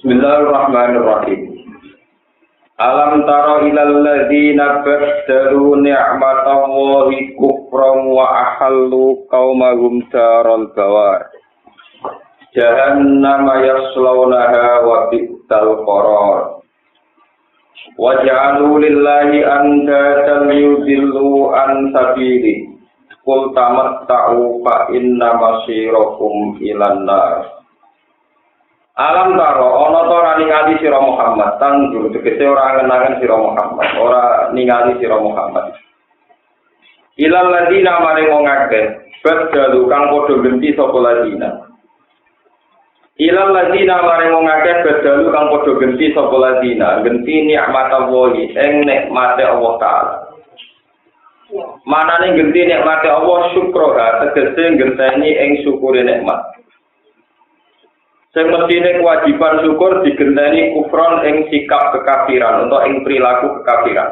Bismillahirrahmanirrahim. Alam tara ilal ladzina baddalu ni'matallahi kufran wa ahallu qaumahum daral bawar. Jahannama yaslawnaha wa bi'sal qarar. Wa ja'alu lillahi andatan yudillu an sabili. Qul tamatta'u fa inna masirakum ilan nar. Alam taro ana ta ora ningali sira Muhammad tanggur tegese ora ngenangen sira Muhammad ora ningali sira Muhammad ilal ladina maring wong akeh badhalu kang padha genti sapa ladina ilal ladina maring wong akeh badhalu kang padha genti sapa ladina genti nikmatallahi ing nikmate Allah taala manane genti nikmate Allah syukroha tegese ngenteni ing syukure nikmat. Sing mestine kewajiban syukur digenteni kufron ing sikap kekafiran atau ing perilaku kekafiran.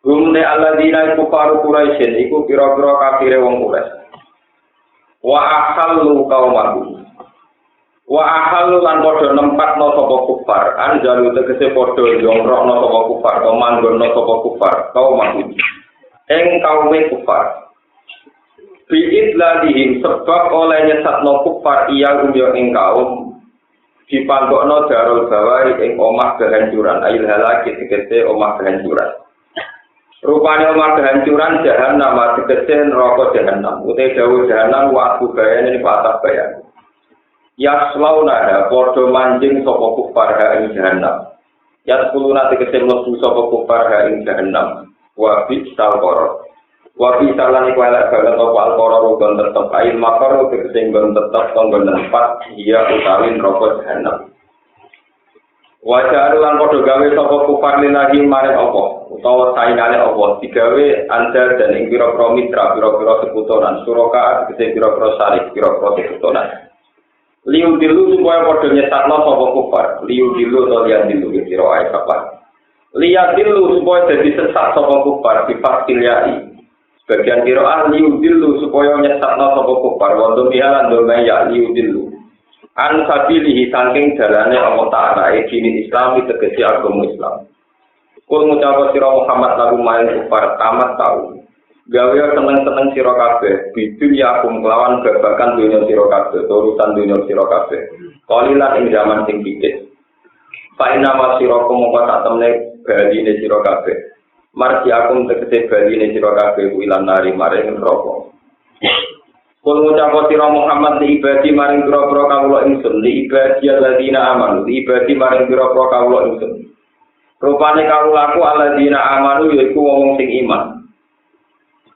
Gumne alladzina kufaru Quraisyin iku pira-pira kafire wong Quraisy. Wa ahallu qaumahum. Wa ahallu lan padha nempatno sapa kufar, anjalu tegese padha jongkrokno sapa kufar, manggonno sapa kufar, qaumahum. Ing kaume kufar. Bi'idladihim sebab oleh nyesatno kufar iya umyo ing kaum dipandokno darul bawari ing omah kehancuran ail halaki tegese omah kehancuran rupane omah kehancuran jahannam tegese neraka jahannam uta dawuh jahannam wa bayane ni patah bayan yaslauna padha manjing sapa kufar ha ing jahannam yaskuluna tegese mlebu sapa kufar ha ing jahannam wa bi'sal qarar. Wabi salani kuala banget apa alkora rukun tetap air makar tegese nggon tetap nggon tempat dia utawin rokok jahannam. Wajar lan padha gawe sapa kufar linahi maring apa utawa saingane apa digawe andar dan ing pira-pira mitra pira-pira sekutonan suraka tegese pira-pira sarik pira-pira sekutonan. Liu dilu supaya padha nyesatno sapa kufar liu dilu to liyan dilu kira ae apa. Liya dilu supaya dadi sesat sapa kufar difaktiliai. Bagian qiraah liudillu supaya nyesatno sapa kufar wa dumihalan domaya liudillu an sabilihi saking dalane Allah taala dini Islam tegese agama Islam. Kul ngucap sira Muhammad lagu main kufar tamat tau gawe seneng-seneng sira kabeh bidul yakum kelawan babakan dunya sira kabeh urusan dunya sira kabeh qalilan ing zaman sing dikit fa inna masirakum mongko sak temne baline sira kabeh marji akum tegese baline sira kabeh ilan nari maring neraka. Kul ngucap sira Muhammad li ibadi maring pira-pira kawula ingsun li ibadi alladzina amanu li ibadi maring pira-pira kawula ingsun. Rupane kawulaku alladzina amanu yaiku wong sing iman.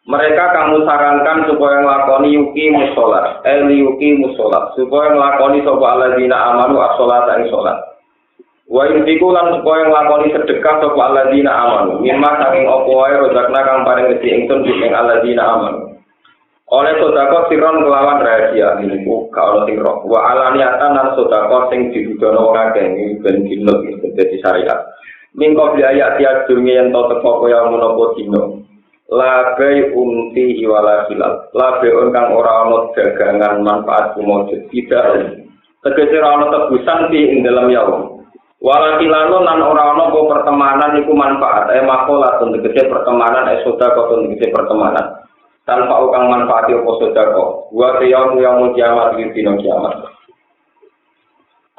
Mereka kamu sarankan supaya nglakoni yuki musolat, yuki musolat supaya nglakoni sapa alladzina amanu as-sholata ing salat. Wa intiku lan supaya nglakoni sedekah sapa alladzina amanu mimma saking apa wae rozakna kang paring rezeki ingsun ing alladzina amanu oleh sedekah siron kelawan rahasia niku ka ana sing roh wa alaniatan lan sedekah sing didudono wong akeh iki ben dinut dadi syariat mingko biaya tiap dunya yen to teko kaya menapa dino labai unti wala hilal labai kang ora ana dagangan manfaat kumujud tidak tegese ora ana tebusan ing dalam yaum. Walakilano nan ora ana apa pertemanan iku manfaat makola tegese pertemanan sedekah tegese pertemanan tanpa ukang manfaati apa sedekah wa qiyamul kiamat dina kiamat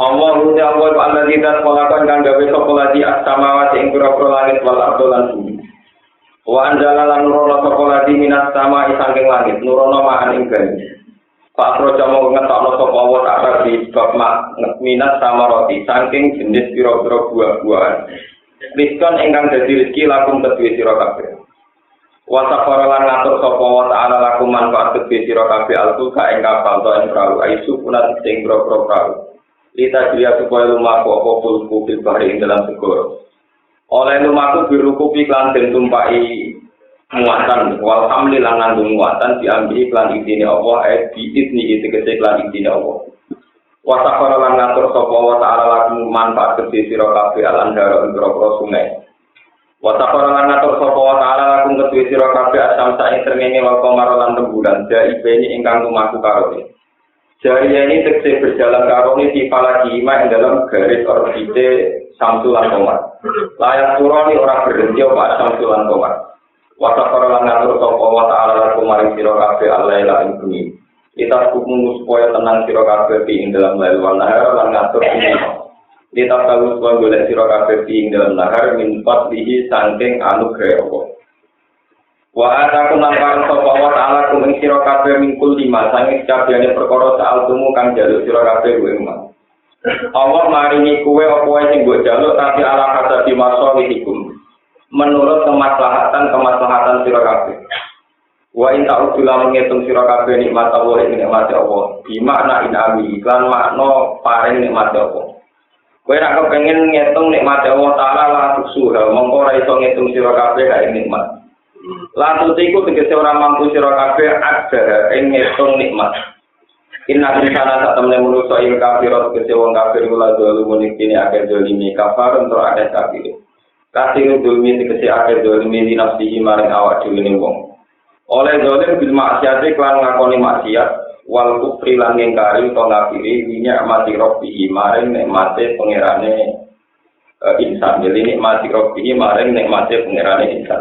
Allahu ta'ala wa alladzina khalaqan kang gawe sapa lati as-samawati ing pira-pira langit wal ardh lan bumi wa anzala lan nurono sapa lati minas sama'i saking langit nurono ma'an ing banyu Pak Projo ngetokno sapa wa ta'ala di bab minat sama roti saking jenis pira-pira buah-buahan. Rizkon ingkang dadi rezeki lakum kedue sira kabeh. Wa safara lan ngatur sapa wa ta'ala lakum manfaat kedue sira kabeh alfuka ing kapal to ing perahu aisu punat sing pira-pira perahu. Lita dia supaya lumaku apa pulku fil bahri ing dalam segoro. Oleh lumaku birukupi lan den tumpai muatan wal hamli lan nanggung muatan diambil iklan idine Allah biidni tegese iklan idine Allah wa safara lan ngatur sapa wa ta'ala lakum manfaat kedhe sira kabeh alandara ing sungai wa safara lan ngatur sapa wa ta'ala lakum kedhe sira kabeh asam sak srengenge wa qamar lan rembulan daibeni ingkang lumaku karone Jariah ini tegese berjalan karone di palagima yang dalam garis orbite Samsulan Komar. Layak turoni orang berhenti Pak Samsulan Komar. Wasa para ngatur sapa wa ta'ala kumaring sira kabeh alaila ing bumi. Kita hukum supaya tenang sira kabeh ing dalam lail wal nahar lan ngatur ini. Kita tahu supaya golek sira kabeh ing dalam nahar min fadlihi saking anugerah Allah. Wa ataku nampar sapa wa ta'ala kuming sira kabeh mingkul 5 sange kabehane perkara saal tumu kang jaluk sira kabeh kuwi mah. Allah maringi kuwe apa wae sing mbok jaluk tapi ala kasabi masawihikum. Menurut kemaslahatan sira kabeh. Wa in ta'udzulam ngitung sira kabeh nikmat Allah ing nikmat Allah. Di makna inami lan makna paring nikmat Allah. Kowe nek kepengin ngitung nikmat Allah taala la tusuha mongko ora iso ngitung sira kabeh kae nikmat. Lalu tiku tegese orang mampu sira kabeh ada ing ngitung nikmat. Inna insana satamne manusa ing kafir tegese wong kafir kula zalumun iki akeh zalimi kafar untuk akeh kafir. Kasih zulmi tegese akeh zalimi di nafsihi maring awak dhewe ning wong. Oleh zalim bil maksiat lan ngakoni maksiat wal kufri lan ngingkari utawa ngafiri nikmati rabbihi maring nikmate pangerane insan. Jadi nikmati rabbihi maring nikmate pangerane insan.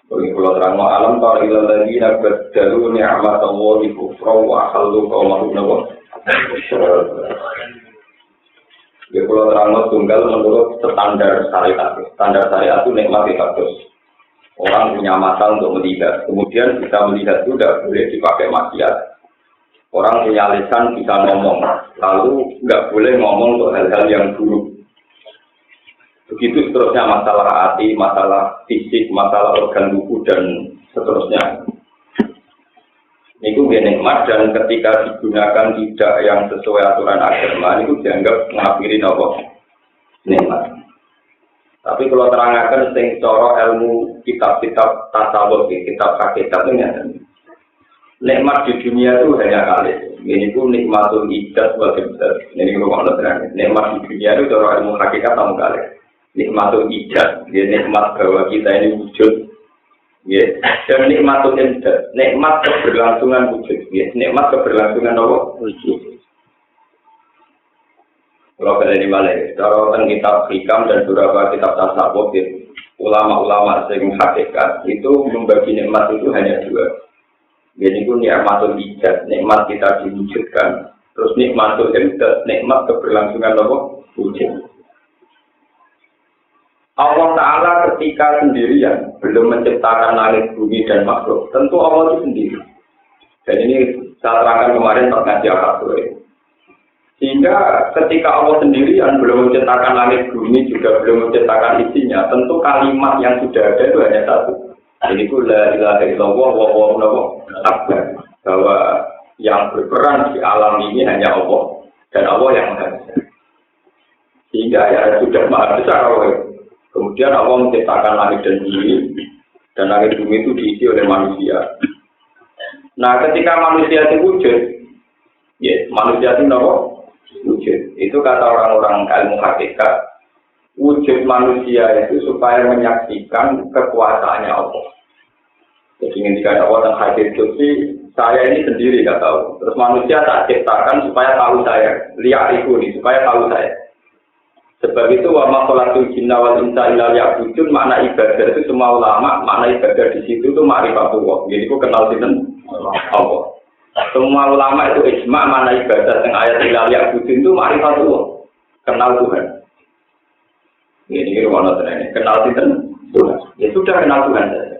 Bagi pulau terang alam ta'ala lagi nak berdalu ni'mat Allah di kufra wa akhallu qawmahu nawa. Bagi pulau terang tunggal menurut standar syariat. Standar syariat itu nikmat kados. Orang punya mata untuk melihat. Kemudian bisa melihat itu tidak boleh dipakai maksiat. Orang punya lisan bisa ngomong. Lalu nggak boleh ngomong untuk hal-hal yang buruk. Begitu seterusnya masalah hati, masalah fisik, masalah organ tubuh dan seterusnya. Itu nikmat dan ketika digunakan tidak yang sesuai aturan agama itu dianggap mengakhiri nikmat. Tapi kalau terangkan sing cara ilmu kitab-kitab tasawuf, kitab hakikat ini nikmat di dunia itu hanya kali. Ini pun nikmatul ijaz wal ibtad. Ini kalau terang. Nikmat di dunia itu cara ilmu hakikat sama kali. Nikmatul ijaz, nikmat bahwa kita ini wujud, dan nikmatul imdad, nikmat keberlangsungan wujud, nikmat keberlangsungan wujud. Kalau kalian ini malah, kalau kitab hikam dan beberapa kitab tasawuf, ulama-ulama sing hakikat itu membagi nikmat itu hanya dua. Jadi itu nikmatul ijaz, nikmat kita diwujudkan, terus nikmatul imdad, nikmat keberlangsungan wujud. Allah Ta'ala ketika sendirian belum menciptakan langit, bumi, dan makhluk. Tentu Allah itu sendiri. Dan ini saya terangkan kemarin terkait akad sore. Sehingga ketika Allah sendirian belum menciptakan langit, bumi, juga belum menciptakan isinya. Tentu kalimat yang sudah ada itu hanya satu. Jadi itu la ilaha illallah wa huwa akbar. Bahwa yang berperan di alam ini hanya Allah. Dan Allah yang maha besar. Sehingga ya sudah maha besar Allah. Kemudian Allah menciptakan langit dan bumi, dan langit bumi itu diisi oleh manusia. Nah, ketika manusia itu wujud, manusia itu wujud. Itu kata orang-orang ilmu hakikat, wujud manusia itu supaya menyaksikan kekuasaannya Allah. Jadi ketika Allah dan hadir itu saya ini sendiri nggak tahu. Terus manusia tak ciptakan supaya tahu saya, lihat itu nih supaya tahu saya. Sebab itu wa ma khalaqul jinna wal insa illa liya'budun, makna ibadah itu semua ulama makna ibadah di situ itu ma'rifatullah. Jadi ku kenal sinten Allah. Semua ulama itu ijma makna ibadah yang ayat illa liya'budun itu ma'rifatullah. Kenal Tuhan. Ini rumah ini kenal sinten Tuhan. Ya sudah kenal Tuhan saja.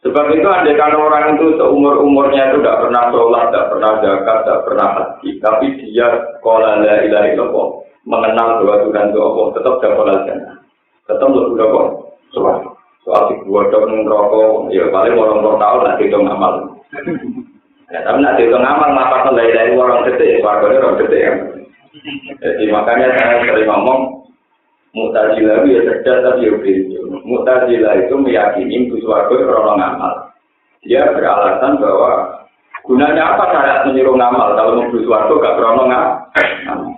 Sebab itu andai kalau orang itu seumur-umurnya itu tidak pernah sholat, tidak pernah zakat, tidak pernah haji, tapi dia qala la ilaha illallah, mengenal bahwa Tuhan itu Allah, tetap dapat jannah. Tetap lebih dapat soal si gua dong rokok, ya paling orang tahun nanti itu ngamal. Ya tapi nanti itu ngamal, ngapa dari orang gede, warganya orang gede ya. Jadi makanya saya sering ngomong, Mu'tazilah itu ya cerdas tapi ya begitu. Mu'tazilah itu meyakini warga orang ngamal. Dia beralasan bahwa gunanya apa syariat menyuruh ngamal kalau mau warga gak berono ngamal.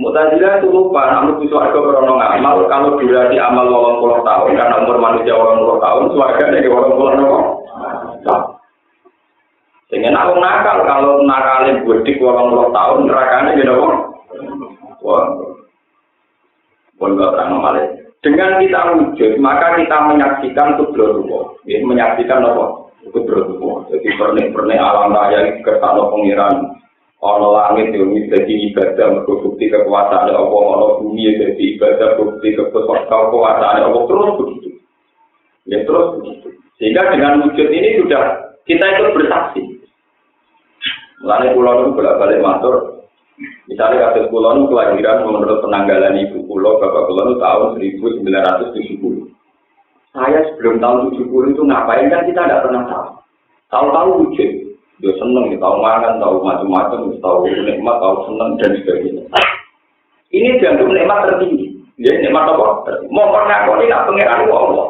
Mu'tazilah itu lupa, namun suarga berono ngamal, kalau durasi amal 80 tahun, karena umur manusia 80 tahun, suarga dari 80 tahun. Dengan aku nakal, kalau nakalin budik 80 tahun, nerakanya gitu kok. Wah, pun gak terang malah. Dengan kita wujud, maka kita menyaksikan kudratullah. Ya, menyaksikan apa? Kudratullah. Jadi pernik-pernik alam raya kersane pengiran. Ana langit yo dadi ibadah bukti kekuasaan Allah, ana bumi dadi ibadah bukti kekuasaan Allah terus begitu. Ya terus begitu. Sehingga dengan wujud ini sudah kita ikut bersaksi. Mulane kula niku bolak-balik matur. Misalnya kasus kula niku kelahiran menurut penanggalan ibu kula, bapak kula niku tahun 1970. Saya sebelum tahun 70 itu ngapain kan kita tidak pernah tahu. Tahu-tahu wujud, dia seneng, tahu makan, tahu macam-macam, tahu nikmat, tahu seneng dan sebagainya. Ini dianggap nikmat tertinggi. Ya nikmat apa? Mau pernah kau ini nak pengiran Allah.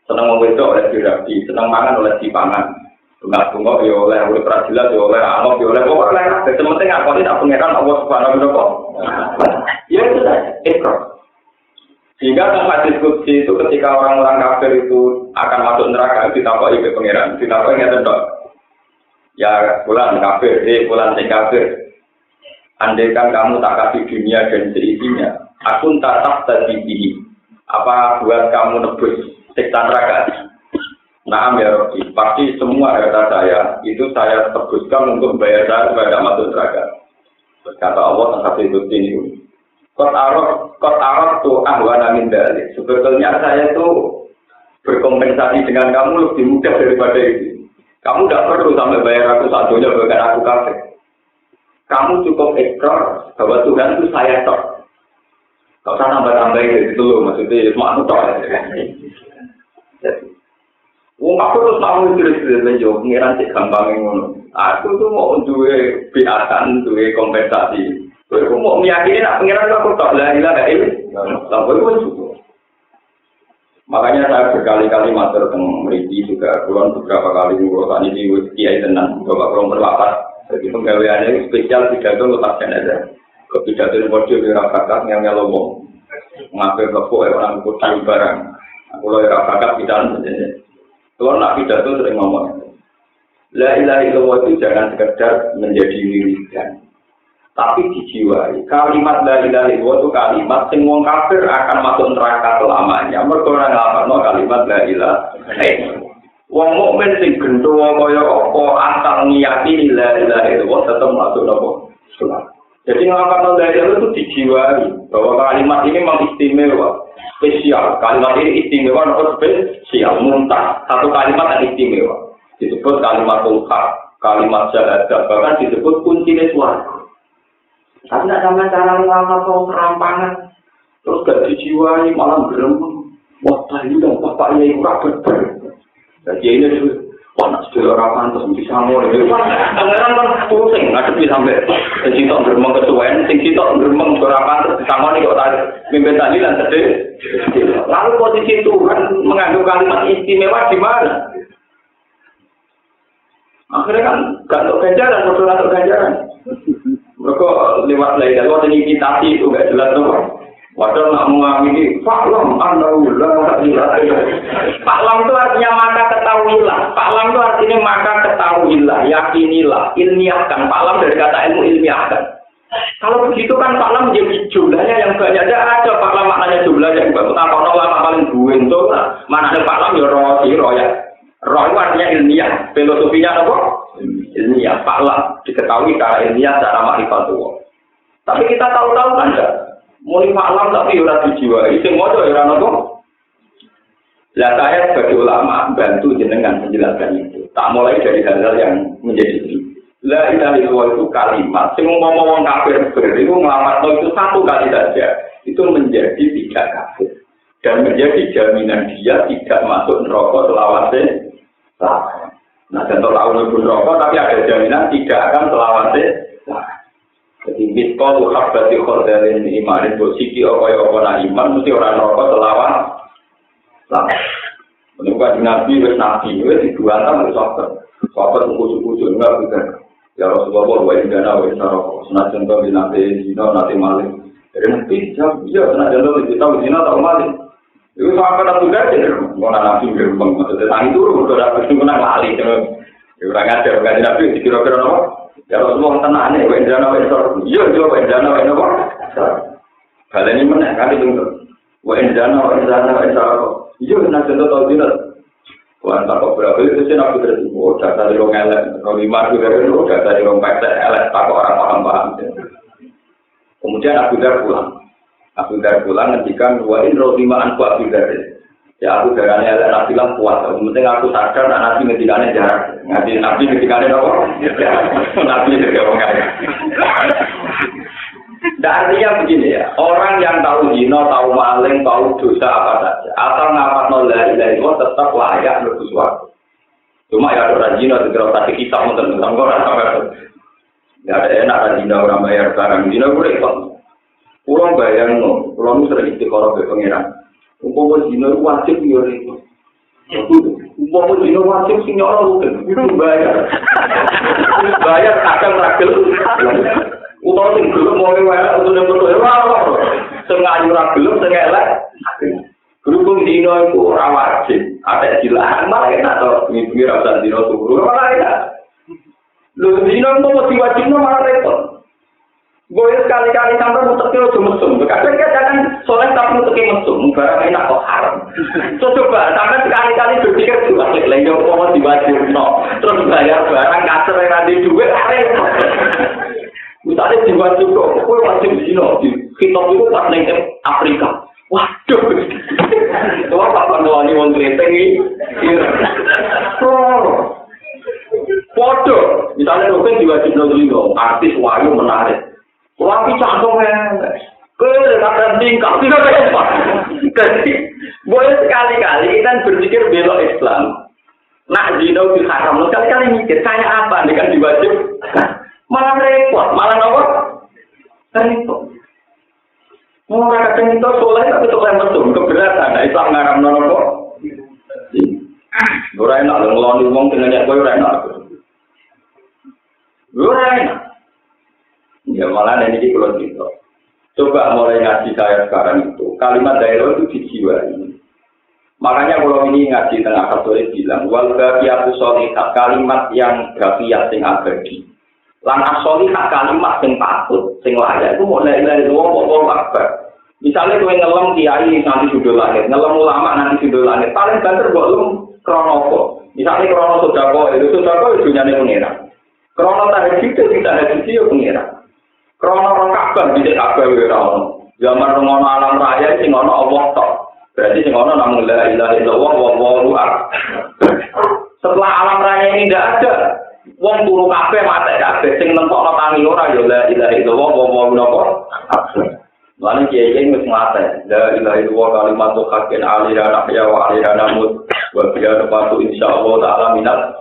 Seneng mengwedok oleh dirabi, seneng makan oleh dipangan. Bunga-bunga ya oleh peradilan, ya oleh amok, ya oleh pokoknya. Sementing aku ini tak pengiran Allah Subhanahu wa Ta'ala. Ya itu saja, ikrar. Sehingga tempat diskusi itu ketika orang-orang kafir itu akan masuk neraka, ditakoi ke pengiran, ditakoi nggak tentu. Ya bulan kafir, bulan kafir. Andaikan kamu tak kasih dunia dan seisinya, aku tak tadi apa buat kamu nebus siksa neraka? Nah, ya Rabbi, pasti semua harta saya itu saya tebuskan untuk bayar saya supaya tidak masuk neraka. Kata Allah tentang itu ini. Kot arok tuh ahwana min dalik. Sebetulnya saya itu berkompensasi dengan kamu lebih mudah daripada itu. Kamu tidak perlu sampai bayar aku satunya bahkan aku kafir. Kamu cukup ikrar bahwa Tuhan itu saya tok. Kau usah nambah-nambah itu loh, maksudnya semua aku tok. Wong aku terus mau terus menjauh pengiran cek gampang ngono. Aku tuh mau duwe biatan, duwe kompensasi. Aku mau meyakini nak pengiran aku tak la ilaha illallah. Sampai itu cukup. Makanya saya berkali-kali matur teng mriki juga kulon beberapa kali ngurusan ini wis kiai tenan bapak kulon berlapat. Jadi penggaweannya spesial pidato lepas jenazah. Pidato model ora bakat yang ngomong. Ngapain kok orang kudu barang. Aku lho ora bakat pidato jenazah. Kalau nak pidato sering ngomong, la ilaha illallah itu jangan sekedar menjadi wiridan, tapi dijiwai. Kalimat la ilaha illallah itu kalimat sing wong kafir akan masuk neraka selamanya. Mergo ora ngapalno kalimat la ilaha illallah. Wong mukmin sing gendho kaya apa asal ngiyati la ilaha illallah tetep masuk neraka. Jadi ngapalno la ilaha illallah itu dijiwai bahwa kalimat ini memang istimewa. Spesial, kalimat ini istimewa atau spesial, muntah. Satu kalimat yang istimewa disebut kalimat ulhaq, kalimat syahadat, bahkan disebut kunci suara. Tapi tidak sama cara lama atau serampangan, terus gak dijiwai, malah berembang. Wah, tadi dong, bapaknya itu rapat. Jadi ini juga, wah, nak sudah orang pantas, mesti sama. Pangeran kan pusing, ngadepi sampai sitok berembang kesuwen, sitok berembang orang pantas, sama nih kok tadi. Mimpin tadi dan sedih. Lalu posisi Tuhan menganggap kalimat istimewa di mana? Akhirnya kan gak untuk ganjaran, betul untuk ganjaran. Mereka lewat lain, lewat imitasi itu gak jelas tuh. Padahal nak mengamini Faklam Anda-Ullah. Faklam itu artinya maka ketahuilah. Faklam itu artinya maka ketahuilah, yakinilah, ilmiahkan. Faklam dari kata ilmu ilmiahkan. Kalau begitu kan Faklam menjadi jumlahnya yang banyak. Tidak ada Faklam maknanya jumlahnya yang banyak. Kalau ulama paling buin itu maknanya Faklam ya roh ya. Roh itu artinya ilmiah. Filosofinya apa? Ilmiah. Faklam diketahui secara ilmiah, secara ma'rifatullah. Tapi kita tahu-tahu kan enggak? Muni Faklam tapi ora dijiwai. Sing moco ora nopo. Lah saya sebagai ulama bantu jenengan menjelaskan itu. Tak mulai dari hal-hal yang menjadi la ilaha illallah itu kalimat sing ngomong kafir itu nglamatno itu satu kali saja itu menjadi tidak kafir dan menjadi jaminan dia tidak masuk neraka selawase. Nah, contoh tahu neraka tapi ada jaminan tidak akan selawase. Jadi miskal habati khardalin imanin bosiki apa iman mesti ora neraka selawat. Menika nabi wis dibuatan oleh sahabat suku-suku enggak bukan. Ya Rasulullah wa indana wa isaroko. Senajan to dinate dina nate maling. Dari nanti jam iya senajan to kita dina tau maling. Iku sahabat Abu Bakar ngono nabi berembang maksudnya tang turu kok ora kesempatan maling. Ora ngajar kan Nabi dikira-kira napa? Ya Rasulullah tenane wae jana wae sor. Iya yo wae jana wae napa? Baleni meneh kan itu. Wae jana wae sor. Iya nek contoh tau dina. Wan tak berapa itu sih Nabi terus data di rong elek, rong lima itu data di rong pete elek tak orang paham. Kemudian Abu Dar pulang ngendikan wain rohima anku Abu Dar. Ya Abu Darane elek Nabi lah kuat. Penting aku sadar Nabi ngendikane jarak. Nabi ngendikane apa? Nabi juga wong elek. Artinya begini ya, orang yang tahu zina, tahu maling, tahu dosa apa saja, asal ngapatno la ilaha illallah tetap layak mlebu swarga. Cuma ya orang zina segera tadi kita mungkin orang sampai ya ada enak zina orang bayar barang zina boleh kok. Pulang bayar no, pulang sering istiqoroh ke pangeran. Umpama zina wajib yo itu. Umpama zina wajib sing nyoro itu bayar. Bayar kadang ragil. Utawa sing gelem mau wae utune foto ora. Sing ayu ra gelem sing elek. Berhubung dino iku ora wajib, ada jilaan malah enak to, mikir rasa dino turu malah enak. Lho dino mau diwajibno malah repot. Boleh sekali-kali sampai mutek aja mesum. Kadang-kadang soleh tapi mutek mesum, barang enak kok haram. So coba sampai sekali-kali berpikir diwajib lagi mau diwajibno. Terus bayar barang kasar ora di dhuwit repot. Misalnya diwajib kok, kowe wajib zina di kitab itu pas ning Afrika. Waduh. Tuwa papan wani wong kreteng iki. Foto, misalnya rukun diwajib zina, artis wayu menarik. Tapi cangkeme. Kowe kata tingkah tidak apa. Jadi, boleh sekali-kali kita berpikir belok Islam. Nak zina diharam, sekali-kali mikir kayak apa nih kan diwajib. Malah repot, malah apa? Repot. Orang kadang itu soleh tapi soleh mesum, keberatan. Nah, Islam ngaram nono kok. Ora enak ngeloni wong sing nanya kowe ora enak. Ora enak. Ya malah ini kalau gitu. Coba mulai ngaji saya sekarang itu, kalimat daerah itu dijiwai. Makanya kalau ini ngaji tengah sore bilang, wal baqiyatu sholihat, kalimat yang baqiyat sing abadi. Lan asolihat kalimat sing patut, sing layak itu mulai dari wong akbar. Misalnya kowe ngelem kiai nanti sudah langit, ngelem ulama nanti sudah langit, paling banter mbok lum krono apa? Misalnya krono sedekah itu dunyane pengira. Krono tahajud itu tidak tahajud yo pengira. Krono rong Ka'bah bisa Ka'bah ora ono. Zaman ngono alam raya sing ono Allah tok. Berarti sing ono namung la ilaha illallah wallahu akbar. Setelah alam raya ini tidak ada, wong turu kabeh mate kabeh sing nentokno tangi ora ya la ilaha illallah wallahu akbar. Lalu kiai wis mate, la ilaha illallah kalimat haqqin alira nahya wa alira namut wa biya patu insyaallah taala minat.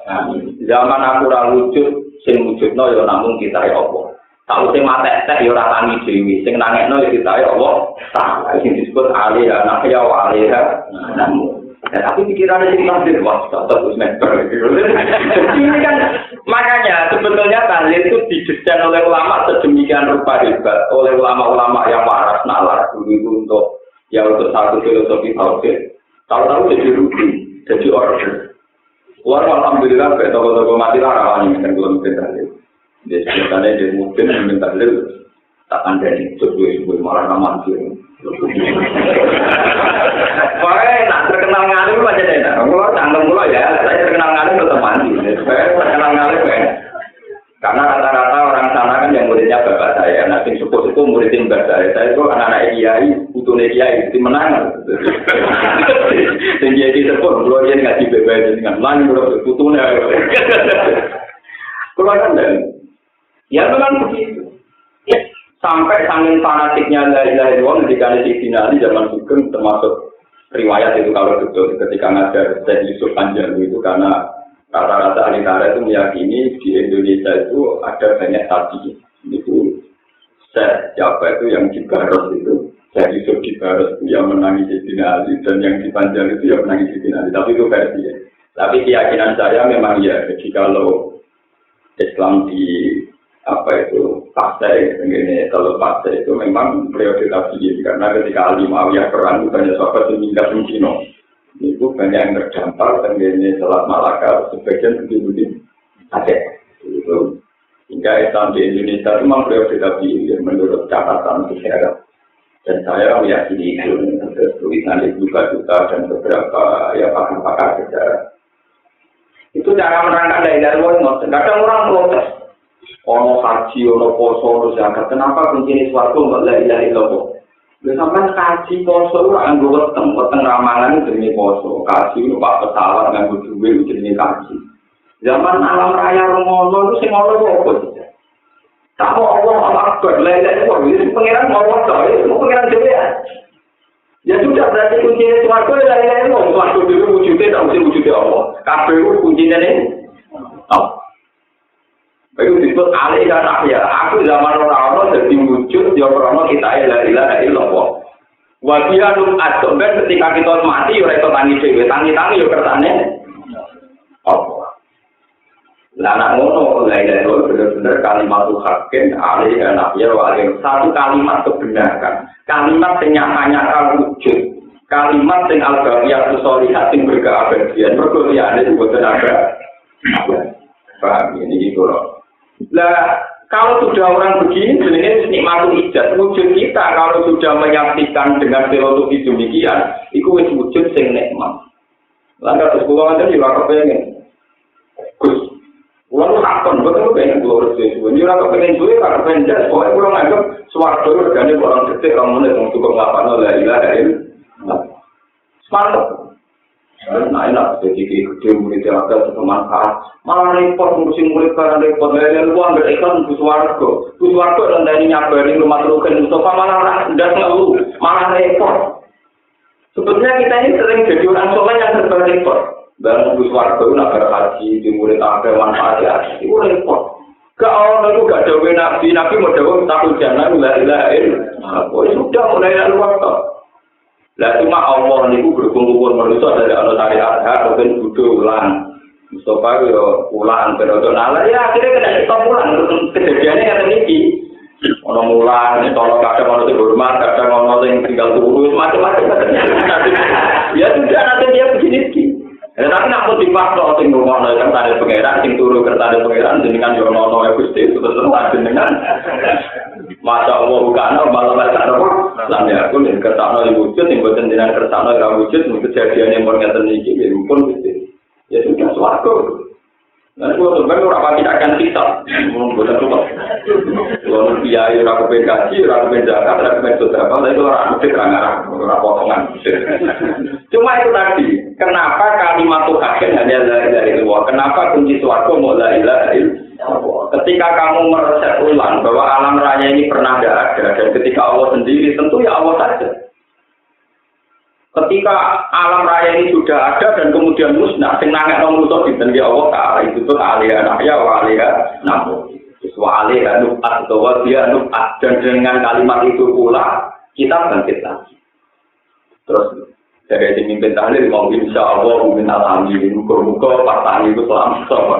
Zaman aku ora wujud sing wujudno ya namung kita ya Allah. Tahu sing mate tek ya ora tangi dhewe, sing nangekno ya kita ya Allah. Taala sing disebut alira nahya wa alira namut. Ya, tapi pikirannya jadi takdir, wah, terus meter. Ini kan, makanya sebetulnya tahlil itu didesain oleh ulama sedemikian rupa hebat, oleh ulama-ulama yang waras nalar dulu itu untuk satu filosofi tauhid. Tahu-tahu jadi rugi, jadi order. Alhamdulillah, toko-toko mati lah rawani kan belum minta tahlil. Jadi sebenarnya dia mungkin minta tahlil, tak ada di sebuah malah nama dia. Pokoknya nak terkenal ngalim aja deh. Kalau tanggung mulu ya, saya terkenal ngalim tetap mandi. Saya terkenal ngalim ya. Karena rata-rata orang sana kan yang muridnya bapak saya. Nanti sepuh itu muridin bapak saya. Saya itu anak-anak kiai, putune kiai itu menang. Dan kiai sepuh, kalau dia ngaji bapak dengan lain menurut putune. Keluar kan dan ya memang begitu. Sampai saking fanatiknya la ilaha illallah ketika di final zaman Sugeng termasuk riwayat itu kalau betul ketika ngajar Syekh Yusuf Panjang itu karena rata-rata ahli tarikh itu meyakini di Indonesia itu ada banyak sapi itu Syekh siapa itu yang di Baros itu Syekh Yusuf di Baros itu yang menangis di final dan yang di Panjang itu yang menangis di final tapi itu versi ya. Tapi keyakinan saya memang ya jadi kalau Islam di partai begini kalau partai itu memang prioritas tinggi karena ketika Ali Muawiyah perang banyak sahabat yang meninggal di Cina itu banyak yang terdampak begini Selat Malaka sebagian budi Ada. Itu hingga Islam di Indonesia itu memang berbeda menurut catatan sejarah. Dan saya meyakini itu tulisan juga dan beberapa ya pakar-pakar sejarah. Itu cara menerangkan dari Allah. Kadang orang protes. Ono haji, ono poso, ono zakat. Kenapa kunci suatu enggak la ilaha illallah? Sampai kaji poso ora nganggo weteng ramalan jenenge poso. Kaji numpak pesawat nganggo duit jenenge kaji. Zaman alam raya ngono itu sing ngono apa sih? Tak mau Allah Akbar, la ilaha illallah. Itu pengiran mau Allah, itu pengiran dhewe ya. Ya sudah berarti kuncinya swarga la ilaha illallah. Swarga dhewe wujude tak mesti wujude Allah. Kabeh kuncinya ne. Itu disebut alih dan akhir. Aku zaman orang-orang jadi wujud, ya orang kita la ilaha illallah. Wabianum adzoben ketika kita mati, ya itu tangi dewe, tangi-tangi ya kersane. Allah. Lah anak ngono la ilaha illallah benar-benar kalimat hakim alih dan akhir alih. Satu kalimat kebenaran. Kalimat yang nyata-nyata wujud. Kalimat yang al-baqiyatu sholihah yang berkeabadian. Mergo liyane boten ada. Paham ini gitu loh. Lah kalau sudah orang begini sebenarnya nikmatul ijaz wujud kita kalau sudah menyaksikan dengan filosofi demikian itu wujud sing nikmat. Lah terus kula ngene yo ora kepengin. Gus, kula takon betul pengen kula resu. Yo ora kepengin duwe ora kepengin jas kok kula nganggep swarga regane orang detik orang meneh wong cukup ngapano la ilaha illallah. Mantap. Nah enak, jadi gede murid yang ada bermanfaat. Malah repot ngurusin murid karena repot. Dari luar nggak ikhlas Buswargo dan dari nyabarin rumah terukan Mustafa malah udah ngeluh, malah repot. Sebetulnya kita ini sering jadi orang soleh yang serba repot. Dan Buswargo nak berhaji di murid ada manfaat ya, itu repot. Gak Allah itu gak dawe nabi mau dawe takut jangan la ilaha illallah. Sudah mulai luar toh. Lah cuma Allah niku berkumpul manusia dari Allah syariat hak ben kudu ulang. Mustafa yo ulang terus nala ya akhirnya kena stop ulang kejadiannya kata niki. Ono mulang nek tolong kadang ono sing hormat, kadang ono sing tinggal turu macam-macam. Ya sudah nanti dia begini iki. Tapi nak pun dipaksa sing ngono kan tadi pangeran sing turu kertane pangeran jenengan yo ono ya Gusti terus jenengan. Masya Allah bukan malah lan ya aku nek kersane wujud sing boten jenengan kersane ora wujud kejadian yang ngeten iki ya pun Gusti. Ya sudah swarga. Nah, kalau sebenarnya orang pasti akan kita, menggoda rumah. Kalau kiai orang kepengaji, orang kepenjaga, orang kepenjodama, itu orang musik, orang potongan. Cuma itu tadi, kenapa kalimat Tuhan hanya dari luar? Kenapa kunci swarga mau dari ketika kamu meresep ulang bahwa alam raya ini pernah ada, dan ketika Allah sendiri, tentu ya Allah saja. Ketika alam raya ini sudah ada dan kemudian musnah, sing nangek nang musuh dinten ya Allah Ta'ala itu tuh alih anaknya wa alih namu. Wa alih nubat atau dia nubat dan dengan kalimat itu pula kita bangkit lagi. Terus dari mimpin tahlil mau insya Allah minal amin muka-muka partani itu selamat sama.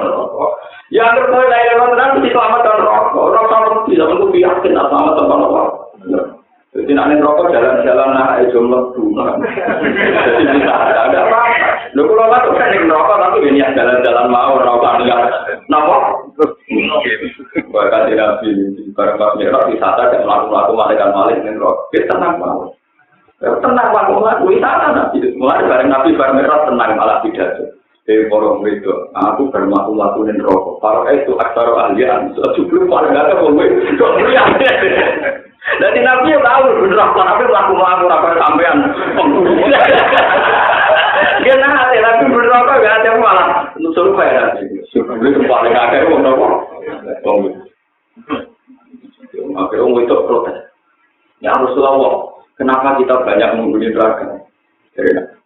Ya terus saya terang diselamatkan rokok. Rokok tidak perlu yakin selamat sama. Jadi nak rokok jalan-jalan nak jumlah dua. Jadi bisa ada apa? Lu kalau nggak tuh kan rokok tapi ini jalan-jalan mau rokok lihat, napa? Bahkan tidak pilih barang-barang merah wisata dan melakukan malaikat dengan rokok. Kita tenang mau. Tenang melakukan wisata nanti. Mulai bareng nabi bareng merah tenang malah tidak. Borong itu, aku bermakul-makulin rokok. Kalau itu aksara ahlian, sebelum paling nggak ada boleh. Jadi nabi tahu bener apa nabi laku apa sampean. Kena hati nabi bener apa gak ada malah nusul kayak nabi. Sebelum paling nggak ada orang apa. Akhirnya orang itu protes. Ya Rasulullah, kenapa kita banyak menghuni neraka?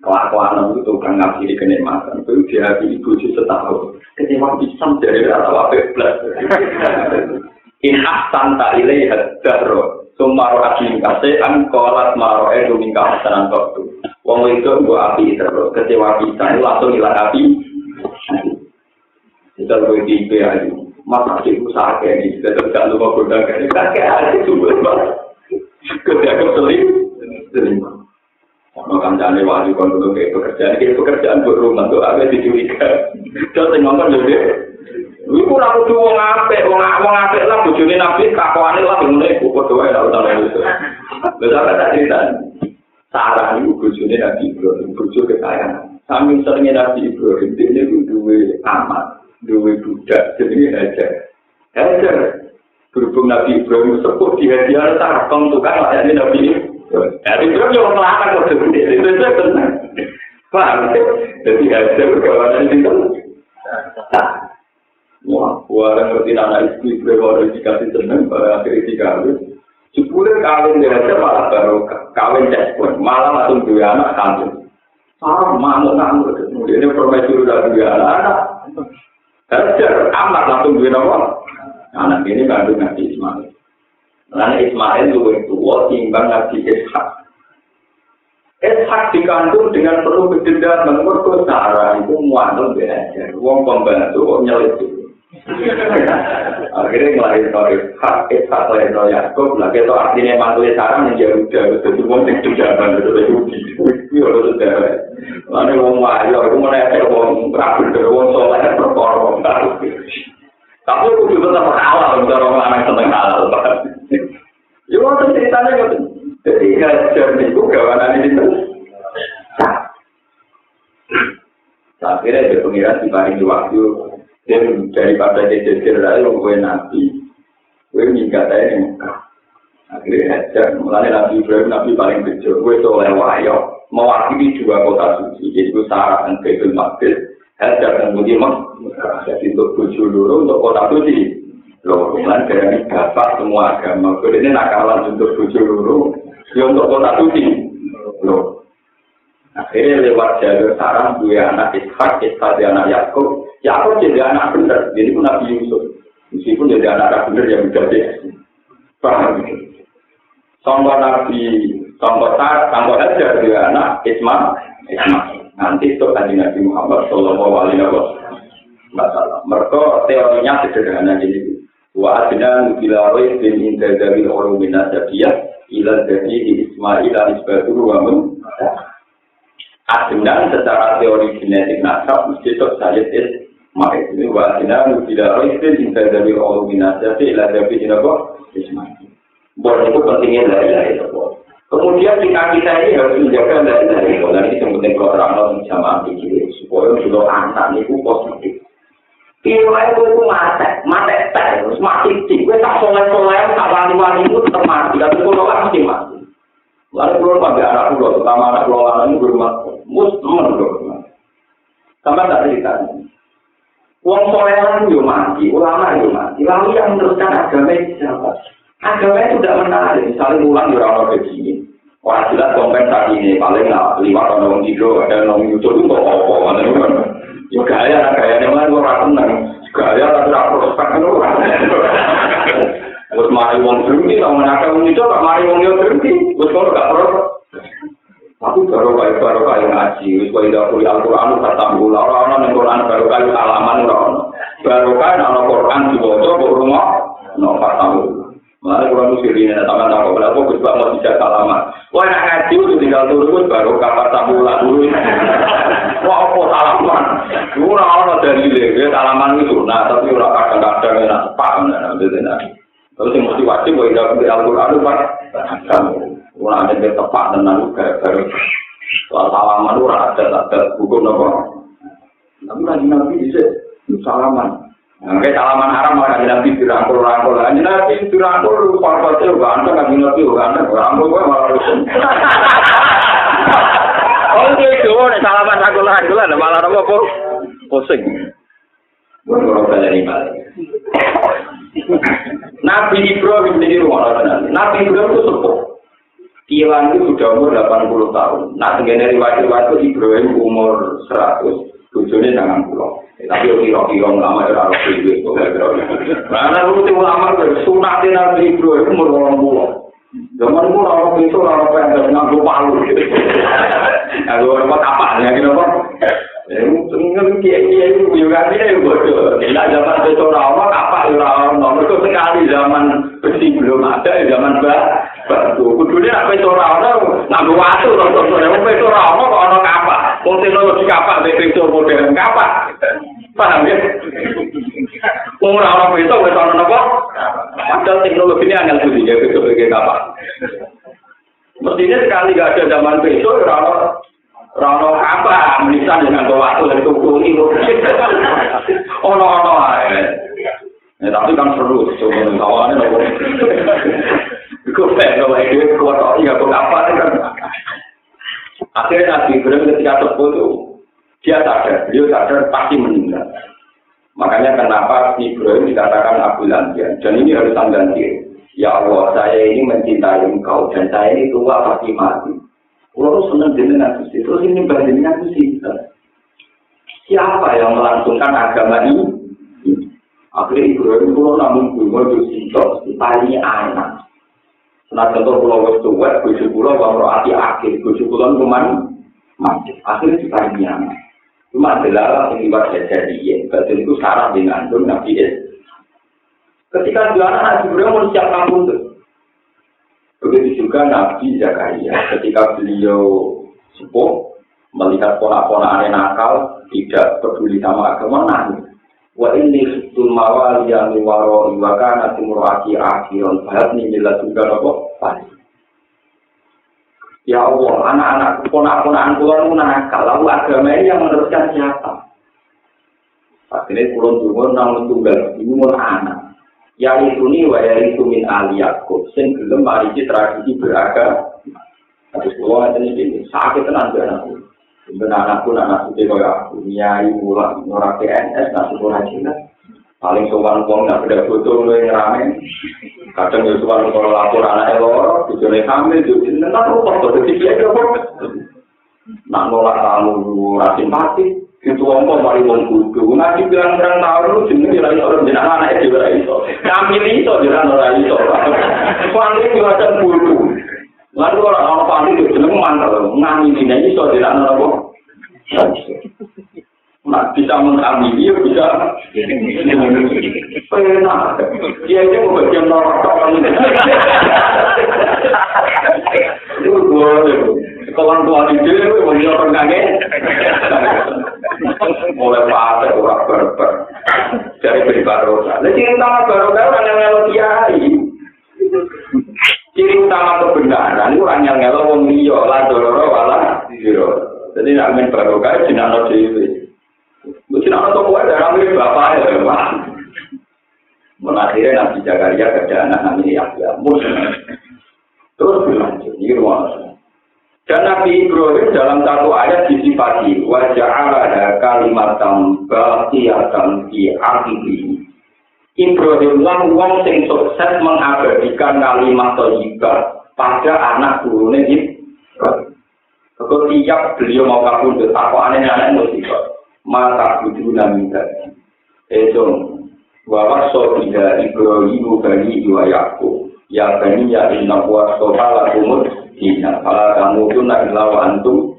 Kelakuan itu kan ngasih kenikmatan itu di hati ibu setahun kecewa pisang dari rata belas in ahsan tak ilaihat darro sumaro asin kasean kolat maro edu mingkah hasanan waktu wong itu gua api terus kecewa pisang langsung hilang api kita boleh tipe aja masa sih usaha kayak ini kita tidak lupa godang kayak ini kayak itu banget ketika seling makan jane wali kon dulu pekerjaan buat rumah tuh agak dicuriga. Terus ngomong jadi Iku ora kudu wong apik lah bojone Nabi kakoane lah ngene iku padha wae ora tau itu. Lha tak critani. Sarah iku bojone Nabi Ibrahim, bojo kekayaan. Saking seringe Nabi Ibrahim dene iku duwe amat, duwe budak jenenge Hajar. Hajar berhubung Nabi Ibrahim sepuh dihadiah Sarah tukang layani Nabi Ibrahim. Nabi Ibrahim yang ngelakar kok gede, itu aja benar. Paham? Jadi Hajar kawanan itu. Wah, orang ngerti anak istri berwarna dikasih senang pada akhir dikawin. Sepuluh kawin dia aja malah baru kawin cekpon, malah langsung dua anak kandung. Mau kamu kemudian permaisuri udah dua anak. Hajar amat langsung dua anak ini kandung Nabi Ismail. Karena Ismail lebih tua timbang Nabi Ishak. Ishak dikandung dengan penuh kedendam menurut Sarah itu muanul belajar. Wong pembantu nyelip. Akhirnya ngelarin Ishak lahir Yakub, lagi itu artinya mantunya Sarah menjauh jadi wong yang kejaban itu Yahudi. Itu harus saudara. Lalu wong wayo, itu menaik wong rapi dari wong soleh berkorong. Tapi aku juga tetap halal, cara orang anak seneng halal. Ya waktu ceritanya gitu. Jadi Hajar itu gawanan itu. Akhirnya ada pengiran diparingi waktu. Dan daripada jejer lalu gue Nabi, gue minggat aja di Mekah. Akhirnya Hajar, mulanya Nabi Ibrahim, Nabi paling kecil, gue soleh wayo, mewakili dua kota suci, yaitu Sarah dan Baitul Maqdis. Hajar dan Mekah, jadi untuk tujuh luru, untuk kota suci. Loh, mulanya dari bapak semua agama, gue ini nakalan untuk tujuh luru, ya untuk kota suci. Loh. Akhirnya lewat jalur Sarah, dua anak Ishak dia anak Yakub. Yakub jadi anak bener, jadi pun Nabi Yusuf. Meskipun jadi anak bener yang udah dia. Paham? Sampai Nabi, sampai Hajar dua anak Ismail. Nanti itu tadi Nabi Muhammad Sallallahu Alaihi Wasallam. Mereka teorinya sederhana jadi. Wa adna nubilawai bin indadari orumina jadiyah ila jadi Ismail al-Isbatur wa mun. Adnan secara teori genetik nasab mesti tetap Sayyid Ismail. Ini wajibnya tidak roistin hingga dari Allah binasati ilah dari Ismail. Boleh itu pentingnya dari itu. Kemudian kita ini harus menjaga dari itu. Dan ini yang penting kalau orang sama ambil supaya sudah anak itu positif. Kira itu mati terus mati. Gue tak soleh-soleh, tak wani-wani itu tetap mati. Tapi kalau kan mesti mati. Lalu keluar pada anak pulau, terutama anak pulau anak ini berumah muslim loh. Sampai tak cerita. Uang solehan juga mati, ulama juga mati. Lalu yang meneruskan agama itu siapa? Agama itu tidak menarik. Misalnya ulang di orang begini. Wah jelas kompensasi ini paling nggak 5 tahun tidur, ada nong YouTube itu apa? Ya gaya mana orang tenang. Gaya ada prospek kan orang. Terus mari wong berhenti, kalau menakar wong itu, tak mari wong itu berhenti. Terus kalau tak perlu. Tapi baru kaya ngaji. Terus kalau tidak kuliah Al-Quran, kata mula. Orang-orang yang Quran baru kaya alaman. Baru kaya anak Quran juga, ke rumah. Kata mula. Malah kurang musir ini, teman-teman. Kalau aku bisa mau tidak alaman. Wah, nak ngaji itu tinggal turun, baru kata mula dulu. Wah, apa salaman? Orang-orang dari dia, salaman itu. Nah, tapi orang kadang-kadang enak sepak. Terus yang mesti wajib bahwa tidak di Al-Quran itu kan orang ada yang tepat dan lalu baru soal salaman itu ada hukum apa tapi Nabi bisa salaman kayak salaman haram malah Nabi dirangkul-rangkul Nabi dirangkul parpatnya juga anda Nabi juga anda rangkul gue malah rusun oh itu salaman rangkul-rangkul malah apa pusing orang dari balik Nabi Ibrahim ini rumah orang Nabi Ibrahim itu sepuh. Kilan itu sudah umur 80 tahun. Nah, dengan riwayat-riwayat Ibrahim umur 100, tujuannya jangan pulau. Tapi kira-kira lama era Rasul. Karena itu ulama bersunat Nabi Ibrahim umur 80. Zaman itu orang itu orang yang nganggo palu. Nganggo apa ya kira-kira. Mungkin kiai-kiai itu juga tidak bodoh. Tidak zaman itu orang apa orang nomor sekali zaman besi belum ada, zaman batu. Kemudian apa itu orang nanggu waktu, orang itu orang kok orang apa? Wong teknologi kapak beto modern kapak. Paham ya? Wong ora ono beto wis ono napa? Padahal teknologi ini angel budi ya beto kapak. Mestinya sekali gak ada zaman beto ora ono kapak, misal dengan waktu dari tuku ini. Ono ae. Ya, tapi kan seru, cuma tawanan apa? Iku kalau itu kuat ya kok apa kan? Akhirnya Nabi Ibrahim ketika tersebut dia sadar pasti meninggal. Makanya kenapa Ibrahim dikatakan Abul Anbiya, dan ini harus tanggal diri. Ya Allah, saya ini mencintai engkau dan saya ini tua pasti mati. Kalau senang dengan Gusti, terus ini bandingnya Gusti. Siapa yang melangsungkan agama ini? Akhirnya Ibrahim pulau namun bunga dosinto tali anak. Senar contoh pulau waktu wet, bujuk pulau bangro hati akhir, bujuk pulau kuman mati. Akhirnya ditali anak. Cuma adalah akibat jadi, betul itu syarat dengan Nabi es. Ketika jualan Nabi Ibrahim mau siapkan untuk. Begitu juga Nabi Zakaria, ketika beliau sepuh melihat ponak-ponak nakal, tidak peduli sama agama nangis. Wa inni khiftul mawaliya min wara'i wa kanat imra'ati akhiran fahabni min ladunka apa? Ya Allah, anak-anak ponak-ponakan kula nakal, lalu agama ini yang meneruskan siapa? Akhirnya kula dungo nang tunggal ini mun anak. Ya ituni wa ya itu min ali Yakub sing gelem marisi tradisi beragama. Terus kula ngene iki sakit tenan anakku. Sebenarnya anak suci kaya aku, nyai pulang, orang PNS, nasi pulang Cina. Paling sowan wong nak beda foto lu yang rame. Kadang ya sowan kalau lapor anak elor, tujuannya hamil, tujuannya tak lupa, jadi dia juga. Nak nolak tamu rasim pasti, itu wong mari wong kudu. Ngaji bilang-bilang tahun lu jenis lagi orang jenak anak itu juga itu. Kami itu jenak orang itu. Paling macam kudu. Lalu orang paling itu jenak mantel, ngami ini itu jenak orang apa? Nah, bisa mengambil dia bisa pernah dia itu bagian normal itu kawan tua di sini menjadi kaget mulai pada orang berber dari berbarosa. Ciri utama baroka orang yang ngelo kiai. Ciri utama kebenaran orang yang ngelo wong liya la dororo wala diro. Jadi nak main baroka jenano dhewe. Mungkin orang tua ada ramai bapak ya, Pak. Akhirnya Nabi Zakaria ada anak namanya Yahya. Terus berlanjut di rumah. Dan Nabi Ibrahim dalam satu ayat disifati waja'ala kalimatan baqiyatan fi aqibihi. Ibrahim lah wong sing sukses mengabadikan kalimat thayyibah pada anak turune Ibrahim. Ketika beliau mau kabundut, apa aneh-aneh musibah. Mata bujuna minta edom bahwa sobiha Ibrahim bani Iwayaku ya bani ya inna wa sohala kumut dina kalau kamu tuh nak lawan antum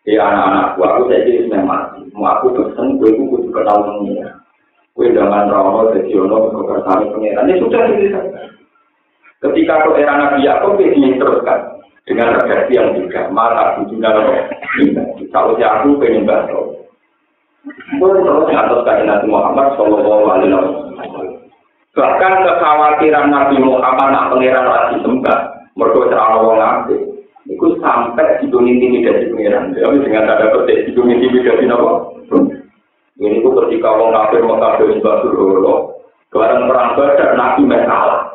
anak-anakku aku jadi mati mau aku pesen gue kudu kenal mengira gue dengan Romo jadi ono kebersama pengiran ini sudah diceritakan ketika ke era Nabi Yakub diteruskan dengan redaksi yang juga mata bujuna kalau aku pengen bahas terus atas kajian Nabi Muhammad Sallallahu Alaihi Wasallam. Bahkan kekhawatiran Nabi Muhammad nak pengiran rasi sembah, mereka terlalu ngabdi. Itu sampai intimidasi pengiran. Jadi dengan tanda petik intimidasi apa? Ini itu ketika orang kafir mengkafir sembah surga, keadaan perang Badar Nabi kalah.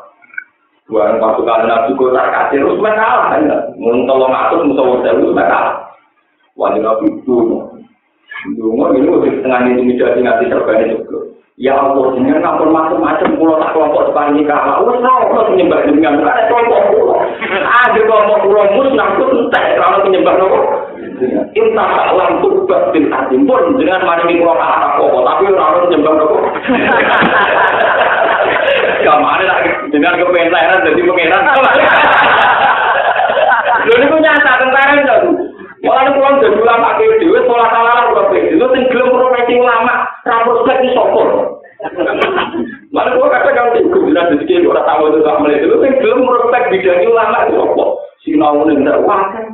Bukan pasukan Nabi kota kasir terus kalah, kan? Tolong atur musuh terus kalah. Wajib Nabi itu. Dungo ini udah setengah intimidasi ngasih terbalik juga. Ya Allah, dengan ngapur macam-macam pulau tak kelompok depan ini kalah. Kalau penyembah dengan ada kelompok pulau. Ada kelompok pulau musnah itu entek kalau penyembah nopo. Intah alam tubat bin adim pun dengan mari pulau kalah apa tapi orang penyembah nopo. Kamane lagi dengan kepenteran jadi pengeran. Lho niku nyata tentara itu. Malah pulang jadi ulama ke dewe, sholat salah udah ke dewe, sing gelem profesi ulama, rapor lagi sokor. Malah gua kadang kalau kebetulan di sini orang tahu itu tak melihat itu, sing gelem profesi bidang ulama itu sokor. Sinau nih nggak wakan,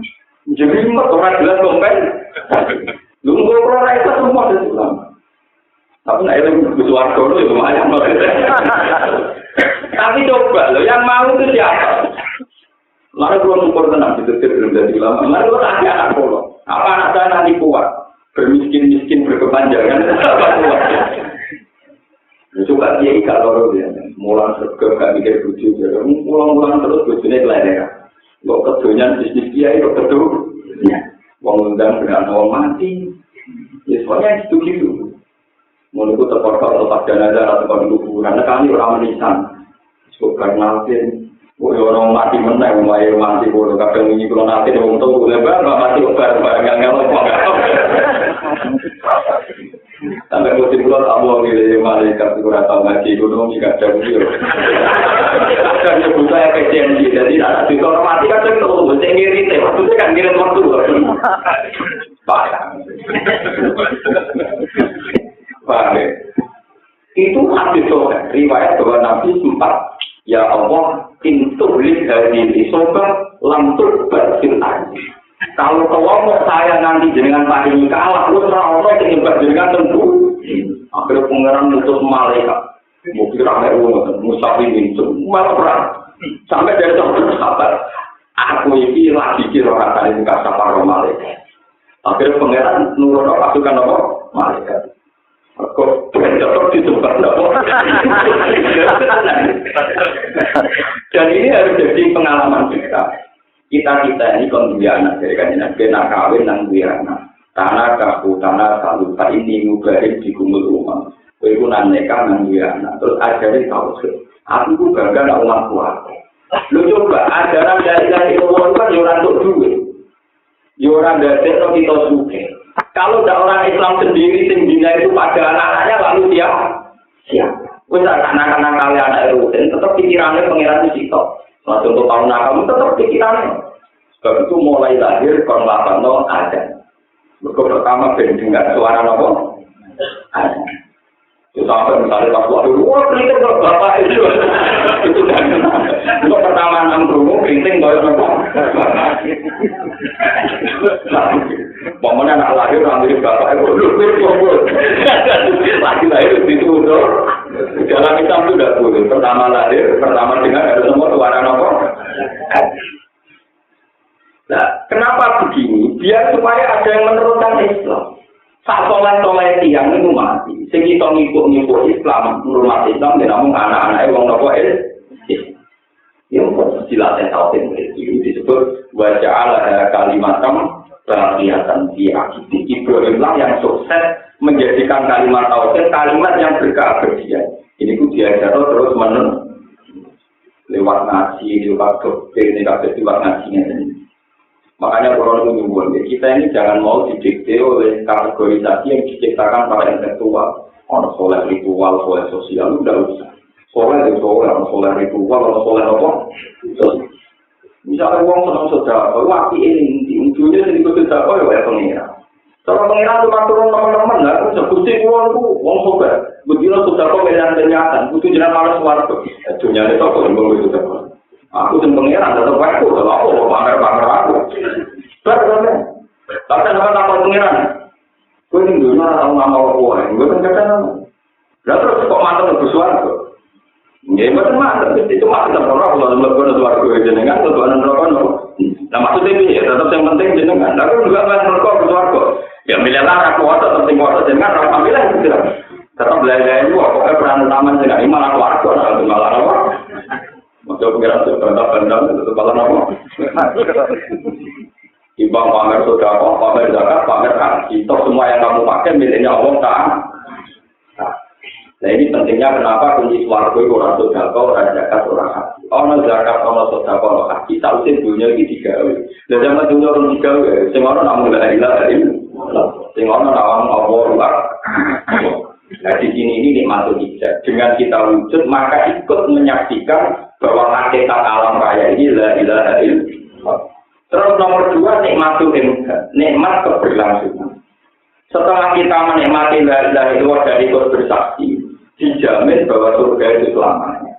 jadi orang jelas kompen, Lunggu pro itu semua dari ulama. Tapi nggak ada butuh warga itu lumayan. Tapi coba loh, yang mau itu siapa? Lalu kalau syukur tenang, ditetir belum jadi ulama. Lalu kalau ada anak polo, apa anak saya nanti kuat? Bermiskin-miskin berkepanjangan. Coba dia ikat loro dia, mulang serga gak mikir bujuk, mulang terus bujuknya kelainan. Kok kedunya bisnis dia itu kedua, wong undang dengan orang mati. Ya soalnya gitu. Menurutku terpaksa lepas jenazah atau pada kuburan, kami orang menisan. Bukan nanti, orang mati menang, mulai mati bodoh. Kadang ini kalau nanti dia ngomong tahu, lebar mati bareng yang ngelok. Sampai musim bulan abu milih malaikat kurang tahu ngaji gunung jika ada beliau. Kadang nyebut saya PCMG, jadi anak itu orang mati kadang tahu, saya ngirit, waktu saya kan ngirit waktu. Paham. Itu hadis soheh, riwayat bahwa Nabi sempat, ya Allah, intulis dari soheh, lantur bersintai. Kalau mau saya nanti jenengan pakai kalah, terus orang-orang yang nyebab jenengan tentu. Akhirnya pengeran mutus malaikat. Mungkin ramai uang, musafirin, malah perang. Sampai dari sahabat sahabat, aku ini lagi kira kata ini kata para malaikat. Akhirnya pengeran nurut pasukan apa? Malaikat. Kok jatuh di tempat apa? Dan ini harus jadi pengalaman kita. Kita ini kon duwe anak dari kanjeng Nabi nak kawin nang duwe anak. Tanah kaku tanah salu tak ini mubarik di kumul rumah. Kowe ku nang nikah nang duwe anak. Terus ajare tauhid. Aku ku bangga nak umat kuat. Lu coba ajaran dari Allah kan yo ora untuk duwe. Yo ora ndadekno kita sugih. Kalau ada orang Islam sendiri sing dina itu pada anak-anaknya lalu dia siap. Wis anak-anak kalian anak rutin tetap pikirannya pangeran di situ. Lalu untuk tahun kamu tetap pikirannya. Sebab itu mulai lahir konlapano ada. Mereka pertama dengar suara nopo ada. Itu sampai misalnya pas waktu wah keriting kalau bapak itu dan untuk pertama nangkrung keriting kalau nopo. Momennya anak lahir ambil bapak itu lagi lahir itu udah dalam Islam itu udah boleh. Pertama lahir, pertama dengar ada semua suara nopo. Nah, kenapa begini? Biar supaya ada yang meneruskan Islam. Saat soleh tiang itu mati. Sing kita ngikut Islam, menurut Islam, dia namun anak-anaknya wong nopo yang dilatih tauhid itu disebut waja'ala kalimatam kelihatan di akidah Ibrahim lah yang sukses menjadikan kalimat tauhid kalimat yang berkeabadian. Ini ku diajar terus menerus lewat ngaji, lewat doktrin, lewat ngajinya ini. Makanya kalau nyuwun kita ini jangan mau didikte oleh kategorisasi yang diciptakan para intelektual. Orang soleh ritual, soleh sosial, udah usah. Soleh ritual, orang soleh apa? Misalnya uang senang saudara, waktu ini ujungnya sedikit saudara, ya pengira. Kalau pengira itu turun teman-teman, lah, sebuti uang sobat. Begitu saudara pilihan kenyataan, butuh jenak malas warga. Dunia itu aku sembung itu saudara. Aku sembung pengira, tetap aku, kalau aku pamer aku. Betul. Tapi kenapa takut pengira? Gue ini dunia tahu nama aku, gue kan kata nama. Lalu terus kok mantan lebih suarga? Ya, macam-macam. Itu macam orang kalau melakukan suarga jenengan, tujuan rokok no. Nah maksudnya ini ya, tetap yang penting jenengan. Tapi juga melakukan suarga. Ya milihlah aku tetap tinggal jenengan, orang ambil yang tidak. Tetap belajar itu, pokoknya peran utama jenengan ini malah suarga, nah malah apa? Maksudnya pengiran itu bantah-bantah, itu malah apa? Ibang pamer sodako, pamer zakat, pamer haji. Itu semua yang kamu pakai miliknya Allah Ta'ala. Nah ini pentingnya kenapa kunci suarga itu orang sodako, orang zakat, orang haji. Orang zakat, orang sodako, orang haji. Tahusin dunia ini digawe. Dan zaman dunia orang digawe, semua orang namun la ilaha illallah. Semua orang nawang Allah. Nah di sini ini nikmatul hijab. Dengan kita wujud maka ikut menyaksikan bahwa hakikat alam raya ini la ilaha illallah. Terus nomor 2 nikmatul imkan, nikmat keberlangsungan. Setelah kita menikmati la ilaha illallah dari bersaksi, dijamin bahwa surga itu selamanya.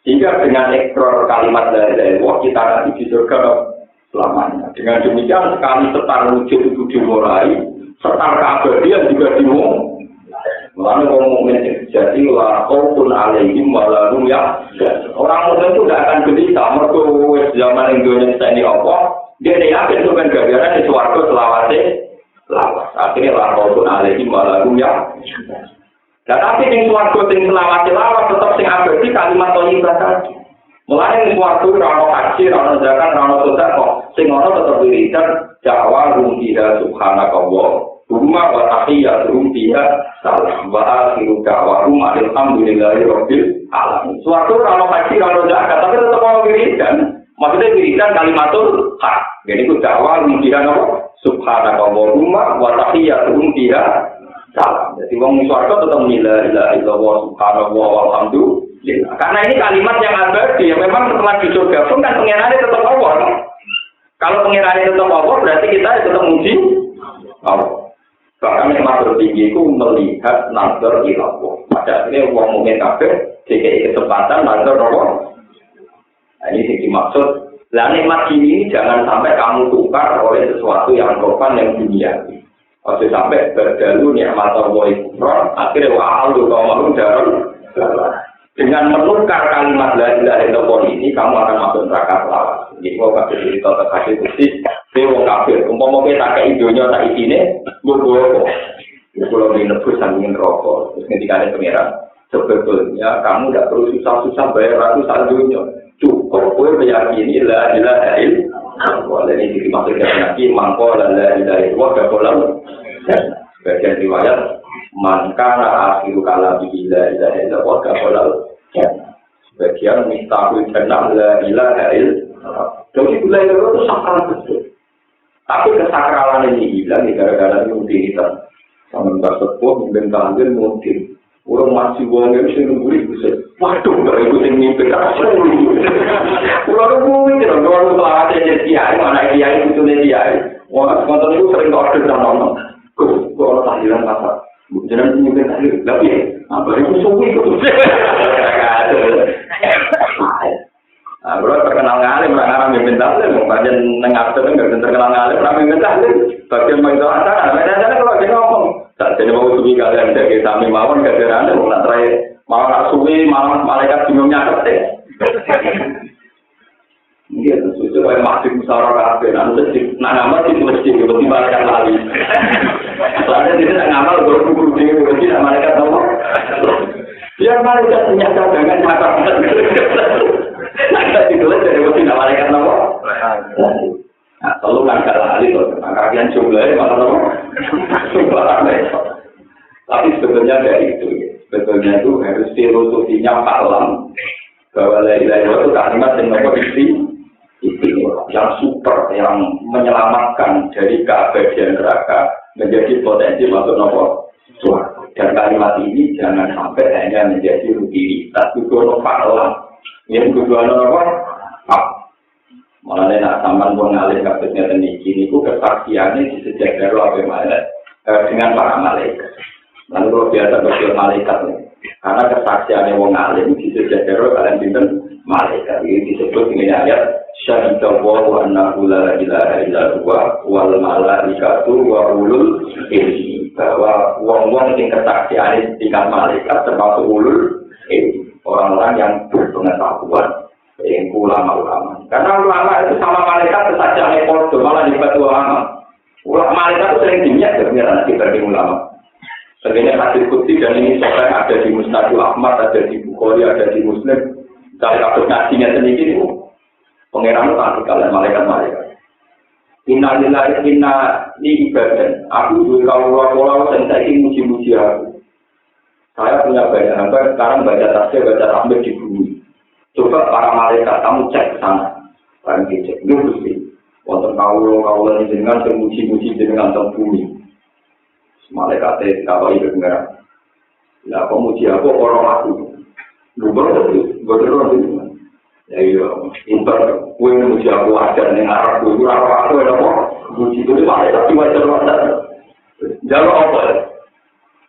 Sehingga dengan ekor kalimat la ilaha illallah kita nanti di surga selamanya. Dengan demikian sekali setar wujud itu dimulai, setar keabadian juga dimulai. Mulanya orang mukmin jadi lah kau alaihim walalum ya. Orang mukmin itu tidak akan gelisah. Mereka zaman Indonesia ini apa? Dia yakin itu kan gara-gara di swarga selawase lawas. Akhirnya lah kau alaihim walalum ya. Dan tapi di swarga sing selawase lawas tetap sing abadi kalimat thayyibah tadi. Mulanya di swarga rano haji, rano zakat, rano sedekah, sing ono tetap wiridan Jawa rumpiha subhanakallah. Rumah wa tahiyyatuhum fiha salam wa akhiru da'wahum alhamdulillahi rabbil alamin. Suatu kalau haji kalau zakat tapi tetap mau wiridan. Maksudnya wiridan kalimatul haq. Jadi itu dakwah wiridan apa? Subhanakallahumma wa tahiyyatuhum fiha salam. Jadi wong swarga tetap la ilaha illallah subhanallah walhamdulillah. Karena ini kalimat yang abadi yang memang setelah di surga pun kan pengirannya tetap Allah. Kan? Kalau pengirannya tetap Allah berarti kita tetap muji Allah. Bahkan yang tertinggi itu melihat nazar ilallah. Pada akhirnya uang mukmin kafir dikei kesempatan nazar Allah. Nah, ini sih dimaksud. Lah nikmat ini jangan sampai kamu tukar oleh sesuatu yang korban yang dunia. Kalau sampai berdalu nikmat Allah itu akhirnya wa'alu kaum darul. Dengan menukar kalimat la ilaha illallah ini kamu akan masuk neraka selawat. Jadi mau kafir cerita terkasih bukti, wong kafir. Umpama kita kayak idonya tak isine, gue kalau menebus sambil rokok. Terus ketika ada pengiran, sebetulnya kamu tidak perlu susah-susah bayar ratusan dunia. Cukup gue meyakini la ilaha illallah. Ini dimaksudkan lagi mangko la ilaha illallah gak boleh. Bagian riwayat Mankana akhiru kalami la ilaha illallah gak boleh. Bagian mistahul jannah la ilaha illallah. Jadi la ilaha itu sakral betul. Tapi kesakralan ini hilang gara-gara rutinitas. Sama mbak sepuh, mungkin kangen mungkin. Orang masih buangnya bisa nungguin bisa. Waduh, gak ikutin mimpi kasar. Pulau nungguin, kalau selawat aja kiai, mana kiai itu kiai. Wah, sementara itu sering order dan nonton. Kalau tahlilan pasar. Jangan mimpi tahlil, tapi apa yang suwi itu? Nah, kalau terkenal ngalim, orang mimpi tahlil, bagian nengah itu nggak terkenal ngalim, orang mimpi tahlil. Bagian begitu acara, mereka kalau dia ngomong, tak jadi mau suwi kalian jadi kami mawon kejaran, mau nak terakhir, mau nak suwi, malah malaikat bingungnya ada. Iya, sesuai masjid musyawarah kafe, nanti nama di masjid itu di malaikat lali. Soalnya dia tidak ngamal berkumpul di masjid, malaikat tahu. Biar malaikat punya cadangan mata. Nanti ditulis dari masjid, malaikat tahu. Nah, selalu langkah lali tuh, kakian jumlahnya mana tahu. Tapi sebetulnya dari itu, sebetulnya itu harus filosofinya paham bahwa la ilaha illallah itu kalimat yang berisi yang super, yang menyelamatkan dari keabadian neraka menjadi potensi masuk neraka. Dan kalimat ini jangan sampai hanya menjadi rutinitas, kudu paham. Yang kedua apa? Malah nak sampan mengalir kasusnya ini, ku kesaksiannya di sejak dari dengan para malaikat. Lalu kalau biasa berjual malaikat, karena kesaksiannya wong alim di sejak dari kalian pinter malaikat. Ini disebut dengan ayat syahidallahu annahu la ilaha illallah wal malaikatu wa ulul ilmi. Bahwa wong-wong yang kesaksiannya tingkat malaikat termasuk ulul ilmi, orang-orang yang berpengetahuan. Yang ulama-ulama. Karena ulama itu sama malaikat kesaksiannya podo, malah dibuat ulama. Malaikat itu sering dinyak sebenarnya dibanding ulama. Sebenarnya hadis qudsi dan ini sampai ada di Musnadul Ahmad, ada di Bukhari, ada di Muslim. Dari kasus ngajinya sendiri itu pengeran itu kalian malaikat-malaikat. Inna lillahi inna li ibadah. Aku juga kalau dan saya ingin muji-muji aku. Saya punya banyak hamba, sekarang baca tafsir, baca tahmid di bumi. Coba para malaikat kamu cek ke sana. Barang dicek, itu mesti. Wonten kaulah ini dengan muji-muji dengan bumi. Malaikatnya dikawai ke pengeran. Nah, kok muji aku orang aku. Lubar itu, betul itu. Ya iya, inter, gue muji aku ajar dengan arah gue, arah aku ada apa? Muji itu malaikat wajar-wajar. Jalur apa ya?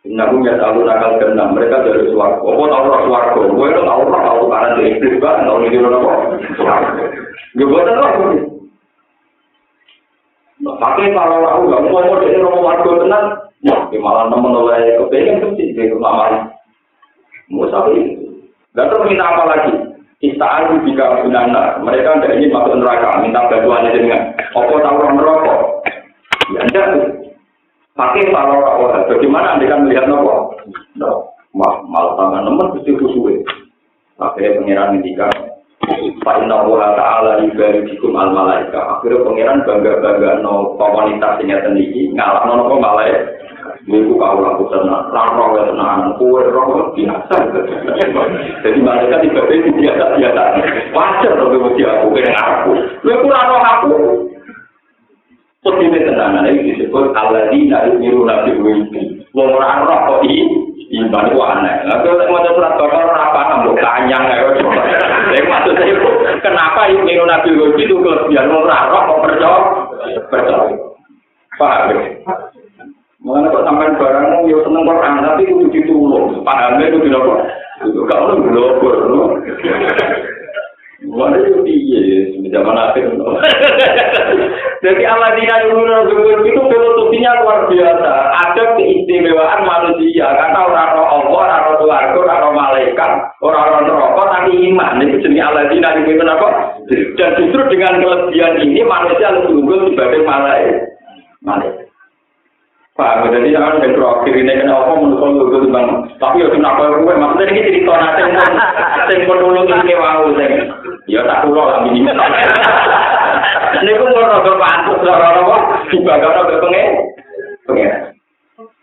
Namun ya tahu nakal keenam mereka dari suarga. Apa tahu orang suarga? Gue tahu karena dari iblis kan, tahu ini orang apa? Gue buat apa? Pakai kalau aku nggak mau jadi nomor warga tenan, malah nemen oleh kepengen tuh sih dari lama. Mau sampai nggak tahu minta apa lagi. Ista'an jika benar, mereka tidak ingin masuk neraka, minta bantuan dengan apa tahu orang neraka. Ya enggak tuh. Pakai kalau orang, bagaimana Anda kan melihat nopo? Malah tangan nemen mesti khusyuk. Akhirnya pangeran ngendikan Pak Inna wa ta'ala yubarikum al-malaika. Akhirnya pangeran bangga-bangga no komunitas yang teniki ngalah no malaikat. Minggu kau laku tenang, raro tenang, kue raro biasa. Jadi malaikat ibadah biasa-biasa. Wajar tapi mesti aku kena aku. Lu raro aku. Seperti tenangan ini disebut alladzina yu'minuna bil ghaibi. Wong ora raro kok iman ku aneh. Lah kok mau surat Baqarah apa nambah kanyang ae. Maksud saya kenapa yu'minuna bil ghaibi itu kelebihan wong ora raro kok percaya. Paham ya? Mengenai kok sampai barangmu yo seneng Quran tapi kudu ditulung. Pahamnya itu dilopor. Itu kalau dilopor. Mana itu piye zaman akhir. Jadi Allah Ta'ala itu filosofinya luar biasa. Ada keistimewaan manusia karena orang Allah, orang keluarga, orang malaikat, orang neraka tapi iman. Itu jenis Allah Ta'ala itu apa? Dan justru dengan kelebihan ini manusia lebih unggul dibanding malaikat. Pak, jadi jangan berpikir ini kena apa menurut lu bang. Tapi ya kenapa gue maksudnya ini cerita nanti tempon dulu ini mau sih. Ya tak pulau lah ini. Ini pun mau berpantus orang apa? Juga kalau berpengen.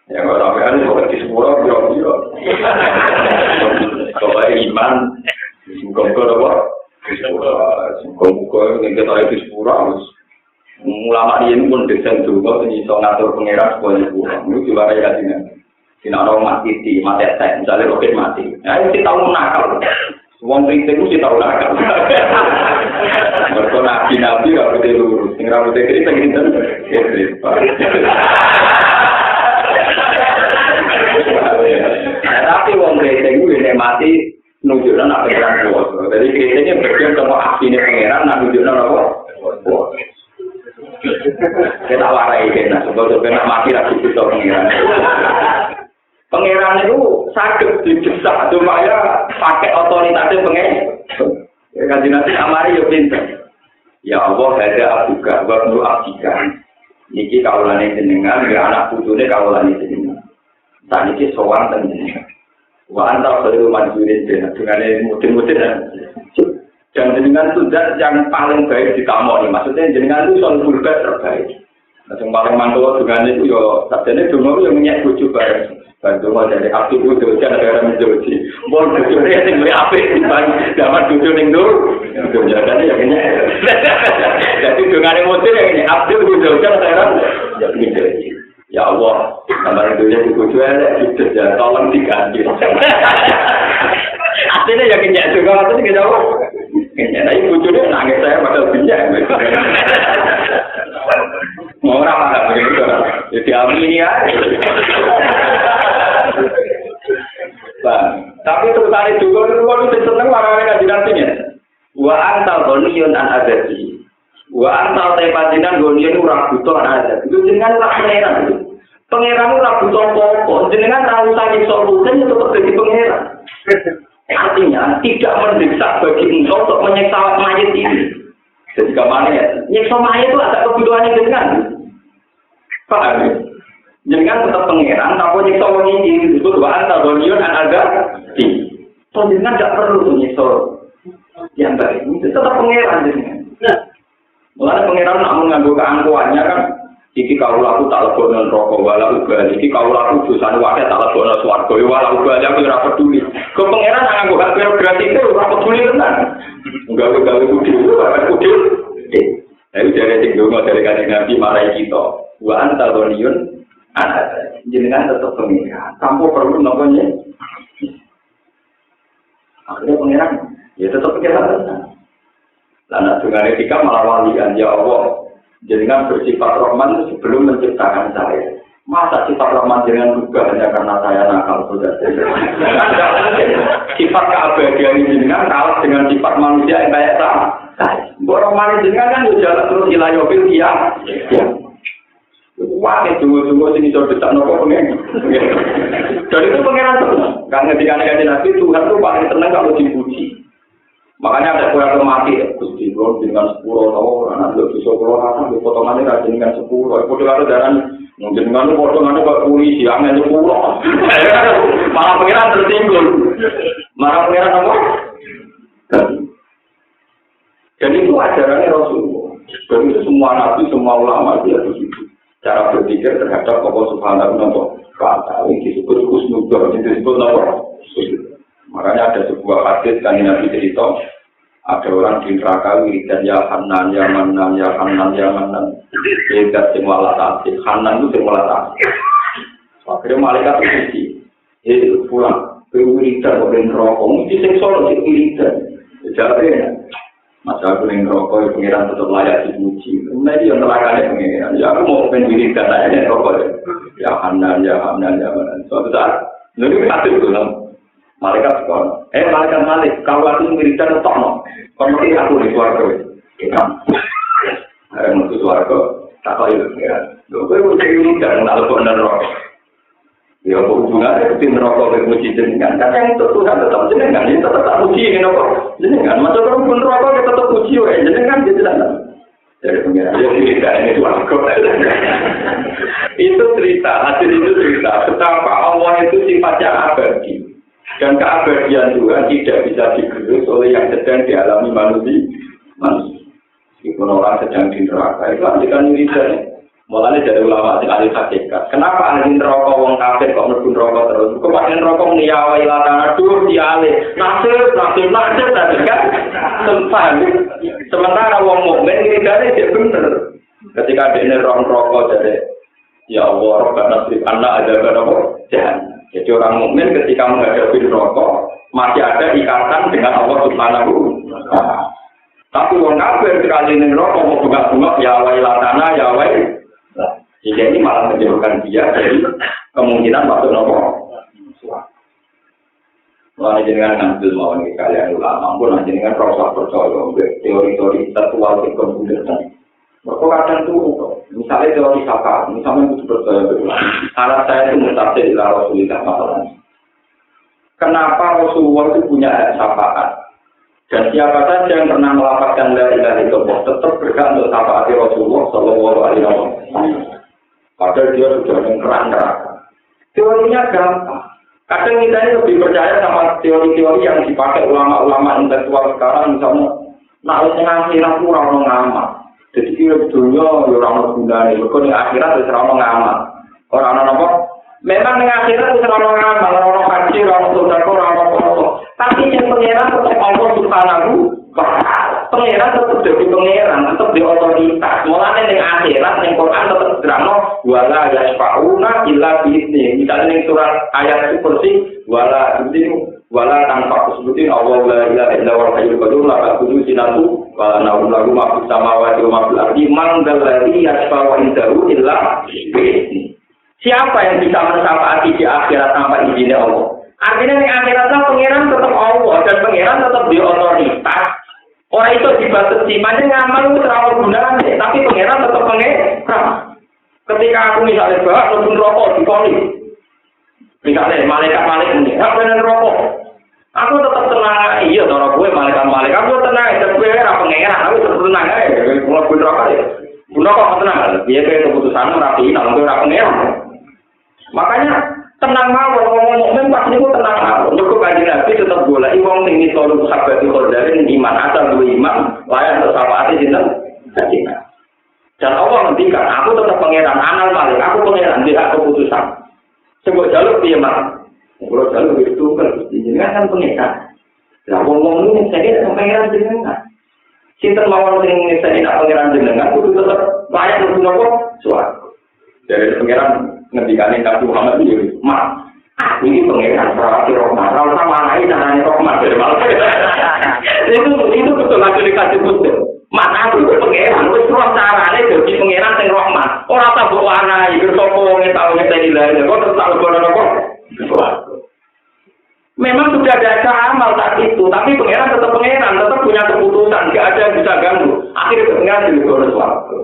Ya kalau sampai ada orang di sepuluh biro. Kalau iman, sungguh apa? Sungguh yang kita itu sepuluh. Ulama ini pun desain juga iso ngatur pangeran semuanya kurang. Itu juga kayak gini. Sina orang mati di mati tek, misalnya roket mati. Nah itu tahu nakal. Wong kritik itu tahu nakal. Mereka nabi rambutnya lurus, tinggal rambutnya kritik gitu. Tapi wong kritik itu ini mati nunjukkan apa yang kuat. Jadi kritiknya berarti sama aksinya pangeran, nunjukkan apa? Kita warai kena, sebab-sebab mati lagi kita pengiran. Pengiran itu sakit dijesak, cuma ya pakai otoritasnya pengiran. Kaji nanti amari ya pinter. Ya Allah ada abuka, waktu abdika. Niki kaulan jenengan, ya anak putune kaulan jenengan. Saat ini sowan jenengan. Wa anta khairu manjurin dengan mutin-mutin. Dan jenengan itu zat yang paling baik ditamoni. Maksudnya jenengan itu soal surga terbaik. Yang paling mantul dengan itu ya sabdane donga yo menyek bojo bareng. Bantu dari aktif bojo jan negara menjoji. Mon bojone sing luwih apik dibanding zaman bojo ning ndur. Jadane ya menyek. Jadi dongane motor yang aktif bojo jan negara menjoji. Ya Allah, gambar dunia bojo elek gitu ya tolong diganti. Aslinya ya kenyek juga atau tidak jawab. Kenyek, tapi bujurnya nangis saya pada kenyek. Mau apa begitu? Jadi amini ya. Tapi tertarik juga itu seneng warna kaji nantinya. Wa antal gonion an adati. Wa antal tepatinan gonion urang butuh ada. Itu dengan tak pangeran. Pangeran urang butuh pokok. Jenengan tahu sakit solusi itu tetap jadi pangeran. Artinya tidak mendesak bagi engkau untuk menyiksa mayat ini. Jadi kemana ya? Nyiksa mayat itu ada kebutuhannya dengan. Paham ya? Jangan tetap pangeran, tapi nyiksa orang ini disebut bahan tabonion dan agak tinggi. So jangan tidak perlu nyiksa yang baik. Itu tetap pangeran jangan. Mulai pangeran nak mengambil keangkuhannya kan. Iki kau laku tak lebono rokok wala ubal. Iki kau laku dosane wae tak lebono swarga wala ubal. Aku ora peduli. Kok pangeran nganggo hak prerogatif ora peduli tenan. Gawe-gawe kudu ora kudu. Ayo dari sing donga dari kanjeng Nabi marai kita. Wa anta ghaniyun ana jenengan tetep pangeran. Tanpa perlu namanya. Akhirnya pangeran ya tetep pangeran tenan. Lan dengan etika malah walian ya Allah. Jenengan bersifat Rahman sebelum menciptakan saya. Masa sifat Rahman dengan juga hanya karena saya nakal sudah. Sifat keabadian jenengan kalah dengan sifat manusia yang kayak saya. Rahman jenengan kan jalan terus ilayobil ya. Wah, tunggu-tunggu sini sudah desak nopo pengen. Dan itu pengenan senang. Karena ketika Nabi Tuhan itu paling senang kalau dipuji. Makanya ada kue mati, Gusti Kulon dengan 10 tahun, anak lu bisa keluar anak, potongannya rajin dengan 10. Foto kalau darah mungkin dengan potongannya buat polisi, angin 10. Malah pengenan tertinggal. Malah pengenan apa? Dan itu ajarannya Rasulullah. Dan itu semua nabi, semua ulama dia begitu. Cara berpikir terhadap Allah Subhanahu wa Ta'ala disebut husnudzon, disebut apa? Makanya ada sebuah hadis kan Nabi cerita, ada orang di neraka wiridan ya Hanan, ya Manan, ya Hanan, ya Manan. Wiridan sing walas asih, Hanan itu sing walas asih. Akhirnya malaikat itu pulang, wiridan kok ben rokok, mesti sing solo sing wiridan. Jadi masa aku yang rokok, pengiran tetap layak dipuji. Kemudian yang neraka pengiran. Ya aku mau pengen dan aja rokok. Ya Hanan, ya Hanan, ya Hanan. Suatu saat, lalu kita itu malaikat sekolah. Malaikat Malik, kalau aku wiridan tetap no. Kalau mesti aku di suarga. Untuk suarga, tak tahu itu pengiran. Lalu aku mau wiridan, lalu kok rokok. Ya hubungannya dengan rokok berpuji jenengan. Karena yang untuk Tuhan tetap jenengan, ini tetap puji ini rokok jenengan. Masa kalau pun rokok kita tetap puji jenengan dia jelas. Dari pengiran dia cerita ini suaraku. Itu cerita, hasil itu cerita. Betapa Allah itu sifatnya abadi. Dan keabadian Tuhan tidak bisa digerus oleh yang sedang dialami manusia. Meskipun orang sedang di neraka itu antikan wiridan. Mulanya dari ulama yang ahli hakikat. Kenapa ahli neraka wong kafir kok mlebu neraka terus? Kemudian neraka niyawai latana dur dialih. Nasib kan sempat. Sementara wong mukmin ngiridane dia bener. Ketika dia neraka jadi ya Allah Rabbana nasib anak ada berapa jahan. Jadi orang mukmin ketika menghadapi neraka masih ada ikatan dengan Allah Subhanahu wa Ta'ala. Tapi wong kafir sekali neraka mau bunga-bunga ya wailatana ya wai. Jadi ini malah menjauhkan dia dari kemungkinan masuk nomor. Mulai jenengan ngambil mau nih kalian ulama, pun jenengan proses percaya teori-teori tertual di komputer tadi. Mereka kadang tuh, misalnya teori syafaat, misalnya itu percaya berulang. Anak saya itu mustahil ila Rasulullah masalahnya. Kenapa Rasulullah itu punya syafaat? Dan siapa saja yang pernah melapatkan la ilaha illallah tetap berhak untuk syafaat Rasulullah sallallahu alaihi wasallam. Padahal dia sudah mengkerak neraka. Teorinya gampang. Kadang kita ini lebih percaya sama teori-teori yang dipakai ulama-ulama intelektual sekarang, misalnya, nah yang akhirat itu orang ngamal. Jadi dia dunia orang gunanya, mereka di akhirat itu orang ngamal. Orang apa? Memang di akhirat itu orang ngamal, orang haji, orang saudara, orang apa. Tapi yang pengeran tetap Allah Subhanahu wa Ta'ala. Pengeran tetap jadi pengeran, tetap di otoritas. Mulanya di akhirat, di Quran tetap terang. Wala yashfa'una illa bi'izni. Misalnya di surat ayat itu bersih, wala tanpa kesebutin Allah la ilaha illa wal hayyul qayyum la ta'khudhuhu sinatun wa la nawm lahu ma fis samawati wa ma fil ardi man dzal ladzi yashfa'u indahu illa bi'izni. Siapa yang bisa mensyafaati di akhirat tanpa izinnya Allah? Artinya di akhiratnya pengiran tetap Allah dan pengiran tetap di otoritas. Orang itu dibatasi, macam ngamal itu terlalu gunanya, tapi pengiran tetap pengiran. Ketika aku misalnya bahas lebih rokok di poli, misalnya malaikat ini, aku benar rokok. Aku tetap tenang, iya, cara gue malaikat, aku tenang, dan gue era pengiran, aku tetap tenang aja, mulai gue rokok ya. Gue rokok tenang, dia kayak keputusan rapi, kalau gue era pengiran. Makanya tenang mawon ngomong mukmin pas niku tenang mawon. Mergo kanjeng Nabi tetep goleki wong sing iso sahabat khordare iman asal duwe iman layak tersapaati sinten kanjeng. Dan Allah ngendikan aku tetep pangeran anal malik, aku pangeran dia keputusan. Sebab jaluk piye mak? Kalau jaluk itu kan jenengan kan pangeran. Lah wong-wong ini saya pangeran jenengan. Sinten mawon sing saya pangeran jenengan kudu tetep layak tersapaati suara. Dari pangeran ngendikane Nabi Muhammad itu, "Mak, aku ini pangeran Prati Rahmat. Kalau sama lain caranya Rahmat dari malam." Itu betul lagi dikasih betul. Mak, aku itu pangeran, wis roh carane dadi pangeran sing Rahmat. Ora tak mbok warnai sapa wong tau ngeteni lha, kok tetep ngono apa? Memang sudah ada amal saat itu, tapi pangeran tetap pangeran, tetap punya keputusan, gak ada yang bisa ganggu. Akhirnya pangeran jadi suatu.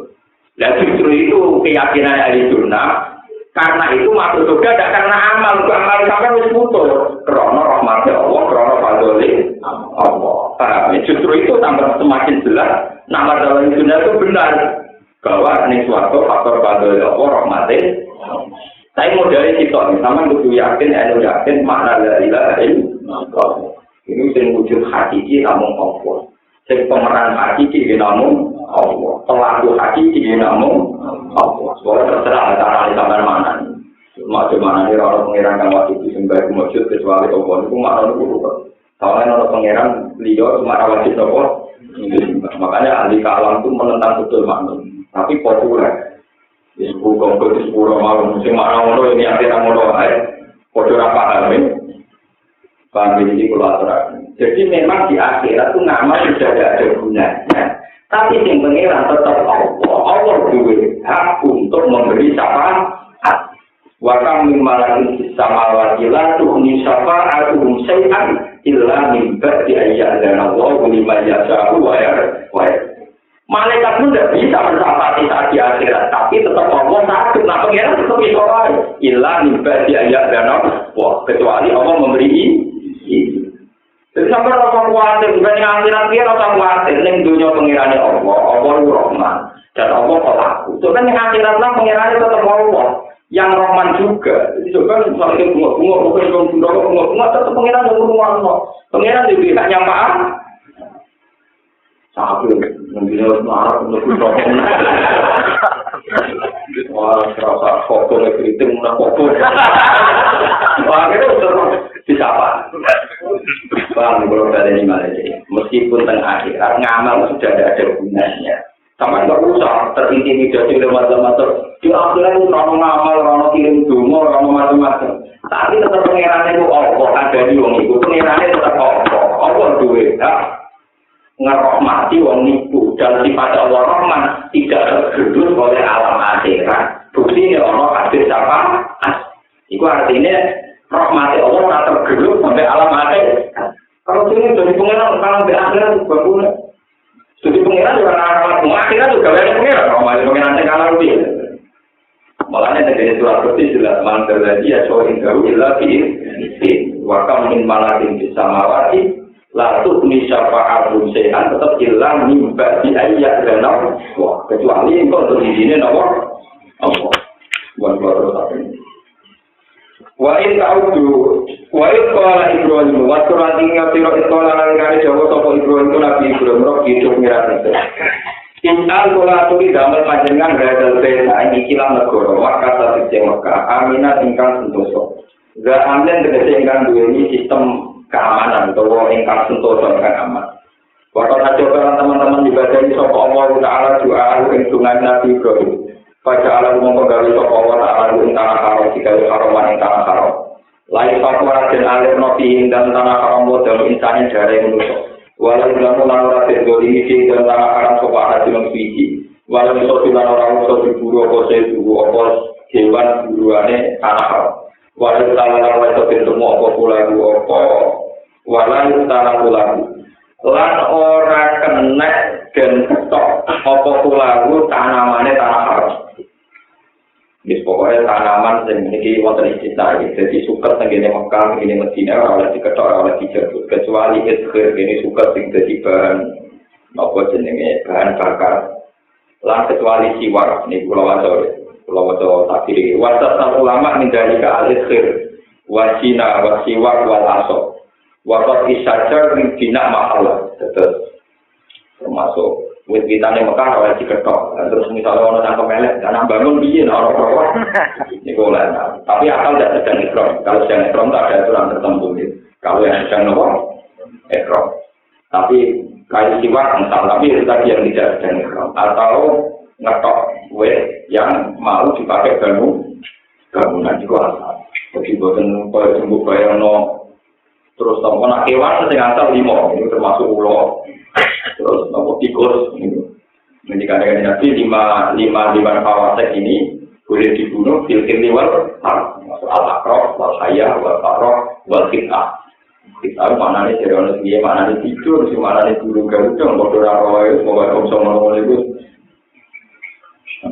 Dan justru itu keyakinan ahli sunnah. Karena itu masuk surga tidak karena amal sampai wis putus. Karena rahmat Allah, karena fadli Allah. Paham? Justru itu tambah semakin jelas nama dalam sunnah itu benar bahwa ini suatu faktor fadli Allah, rahmatnya. Saya mau dari situ, sama kudu yakin makna la ilaha illallah. Ini sing wujud hakiki namun Allah. Sing pemeran hakiki namun Allah. Pelaku hakiki namun Allah. Soalnya terserah cara sampean mana. Macam-mana ini orang pengiran kan waktu itu sembah wujud kecuali Allah itu makna itu. Soalnya orang pengiran liya cuma wajib Allah. Makanya ahli kalam itu menentang betul makna. Tapi populer. Ibu kongkol di sepuluh malam, musim makna ngono ini akhirnya ngono aja. Kode apa ini? Paham ini kolaborasi. Jadi memang di akhirat itu ngamal sudah tidak ada gunanya. Tapi yang pengiran tetap Allah. Allah juga hak untuk memberi syafaat. Wakam min malakin samawati la tuhni syafa'atuhum syai'an illa min ba'di ayyadana Allah liman yasha'u wa yarda. Malaikat pun tidak bisa mensafati saat di akhirat, tapi tetap Allah sakit. Nah, pengiran tetap bisa lain. Ilah nimba di ayat dan Allah. Kecuali Allah memberi ini. Jadi sampai rasa khawatir, dibanding akhirat dia rasa khawatir. Ini dunia pengirannya Allah itu Rahman. Dan Allah pelaku. Soalnya yang akhirat lah pengirannya tetap Allah. Yang Rahman juga. Jadi coba misalnya bunga-bunga, tetap pengiran yang Allah. Pengiran juga tak nyampaan. Sapi, mungkin harus marah untuk berproses. Wah, serasa foto kritik, mana foto. Wah, itu sudah disapa. Bang, kalau ada ini malah jadi. Meskipun tengah akhirat, ngamal sudah tidak ada gunanya. Sama nggak usah terintimidasi oleh macam-macam. Di akhirat itu orang ngamal, orang kirim dungo, orang macam-macam. Tapi tetap pengirannya itu Allah, ada di wong itu. Pengirannya tetap Allah. Allah duit, ngerahmati wong niku dan sifat Allah Rahman tidak tergerus oleh alam akhirat. Bukti ini Allah hadir siapa? Itu artinya rahmati Allah tidak tergerus sampai alam akhirat. Kalau ini jadi pengiran kalau di akhirat itu berguna. Jadi pengiran juga alam akhirat juga banyak pengiran. Rahmati pengiran yang kalah lebih. Malahnya dari surat bersih jelas mantel lagi ya soal jauh lagi. Wakam min malakin bisa mawati. Lalu ini syafa'atum syai'an tetap hilang nimba di ayat dan Allah. Kecuali engkau untuk di sini Allah. Buat terus apa ini. Wa'in ta'udu wa'in qala Ibrahim wa surat ingat sira iqala nangkane Jawa sapa Ibrahim itu Nabi Ibrahim roh hidup ngirat itu. Inal kula tuli damel panjenengan gadal desa iki kilang negara wakata sing Mekah aminat ingkang sentosa. Ga amlen tegese ingkang duweni sistem keamanan atau ingkang sentosa ingkang aman. Waktu saja teman-teman ibadah ini sapa Allah Taala doa ing sungai Nabi Ibrahim. Pada alam menggawe sapa Allah Taala ing tanah haram digawe haram ing tanah haram. Lain fakwa den alir nabi ing tanah haram modal insane jare manusa. Walau lamun ora tegoli iki ing tanah haram sapa hati lan suci. Walau iso dilan ora iso diburu apa diburu apa hewan buruane tanah haram. Walau tanah itu bentuk apa pula apa walau tanah pula lan ora kena dan ketok apa pula tanamane tanah haram. Wis pokoke tanaman sing iki wonten istisna iki dadi suket tengene Mekah ngene Madinah ora oleh diketok ora oleh dijabut kecuali izhir ini suket sing dadi bahan apa jenenge bahan bakar lan kecuali siwar niku kula waca tafsir wasat ulama mindari ke al-izhir wasina wasiwar wal asab waqat isajar ring dina mahal termasuk wis kitane Mekah ora diketok. Terus misalnya ono nang kemelek, ana bangun piye ora apa-apa. Niku lah. Tapi akal tidak sedang ikram. Kalau sedang ikram tak ada aturan tertentu. Kalau yang sedang nopo ikram. Tapi kayu siwak misal tapi itu tadi yang tidak sedang ikram atau ngetok yang mau dipakai bangunan juga. Jadi boten koyo jumbo bayangno terus tampo nak kewan sing asal 5 ini termasuk ulo. Terus nopo tikus ini. Mendikane Nabi 5 fawasek ini boleh dibunuh filter liwal masuk al-aqrab wal hayah wal qarrab wal qit'ah. Qit'ah maknane jerono piye maknane tidur sing maknane guru garuda padha ora roe semoga iso ngono iku.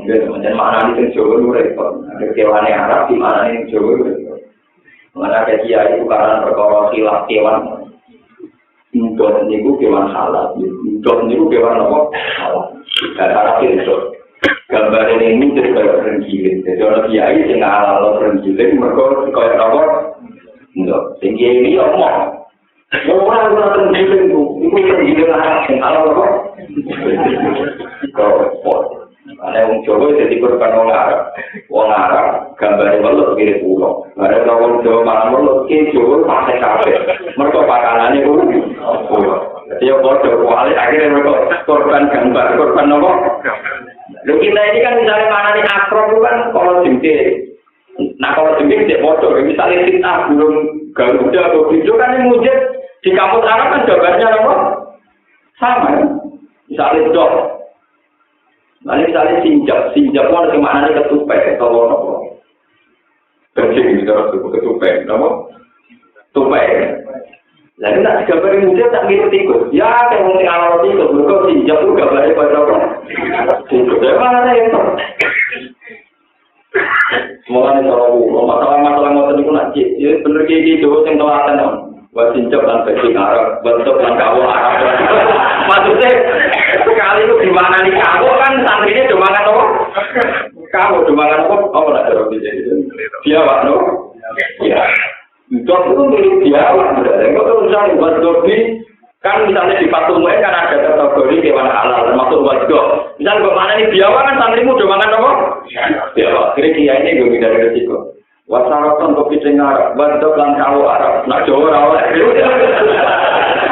Macam mana ini Jawa itu repot. Ada kewan yang Arab di mana ini Jawa itu repot. Mana kajian itu karena perkara khilaf kewan. Untuk niku kewan halal. Untuk niku kewan apa? Halal. Dan Arab itu gambar ini jadi kayak renggiling. Jadi orang kiai yang halal renggiling mereka kayak apa? Enggak. Tinggi ini omong. Orang renggiling itu renggiling Arab yang halal apa? Repot. Ada orang Jawa jadi korban orang Arab. Orang Arab gambarnya melut mirip pulau. Ada orang Jawa malah melut ke Jawa pakai kafe. Mereka pakanannya pulau. Dia bodoh kuali akhirnya mereka korban gambar, korban apa? Lalu kita ini kan misalnya mana nih akrom itu kan kalau jengkir. Nah kalau jengkir dia bodoh. Misalnya kita belum Garuda atau Bido kan yang mujib di kampus Arab kan gambarnya apa? Sama. Misalnya dok. Nanti misalnya sinjap itu ada kemana nih ketupai, atau apa? Kencing gitu harus ketupai, apa? Tupai. Lalu nak gambar yang muda tak mirip tikus. Ya, kayak mungkin awal tikus, mereka sinjap itu gambarnya pada apa? Tikus. Dari mana itu? Semoga ini kalau masalah ngotot itu nak cik. Ya bener kayak gitu, yang telaten om. Buat sinjap dan bajing Arab, bentuk dan kawo Arab. Maksudnya sekali itu di mana nih kawo kan santrinya demangan apa? Kawo demangan apa? Apa nak cara bisa dia pak no? Ya, dok itu milik dia pak. Enggak tahu misalnya buat dobi kan misalnya di patungnya kan ada kategori kewan halal termasuk buat dok. Misalnya kemana nih biawa kan santrimu demangan apa? Biawa. Kira-kira ini gue tidak resiko. Wasarapan kopi dengar, bantu lan kawo Arab, nak Jawa rawat.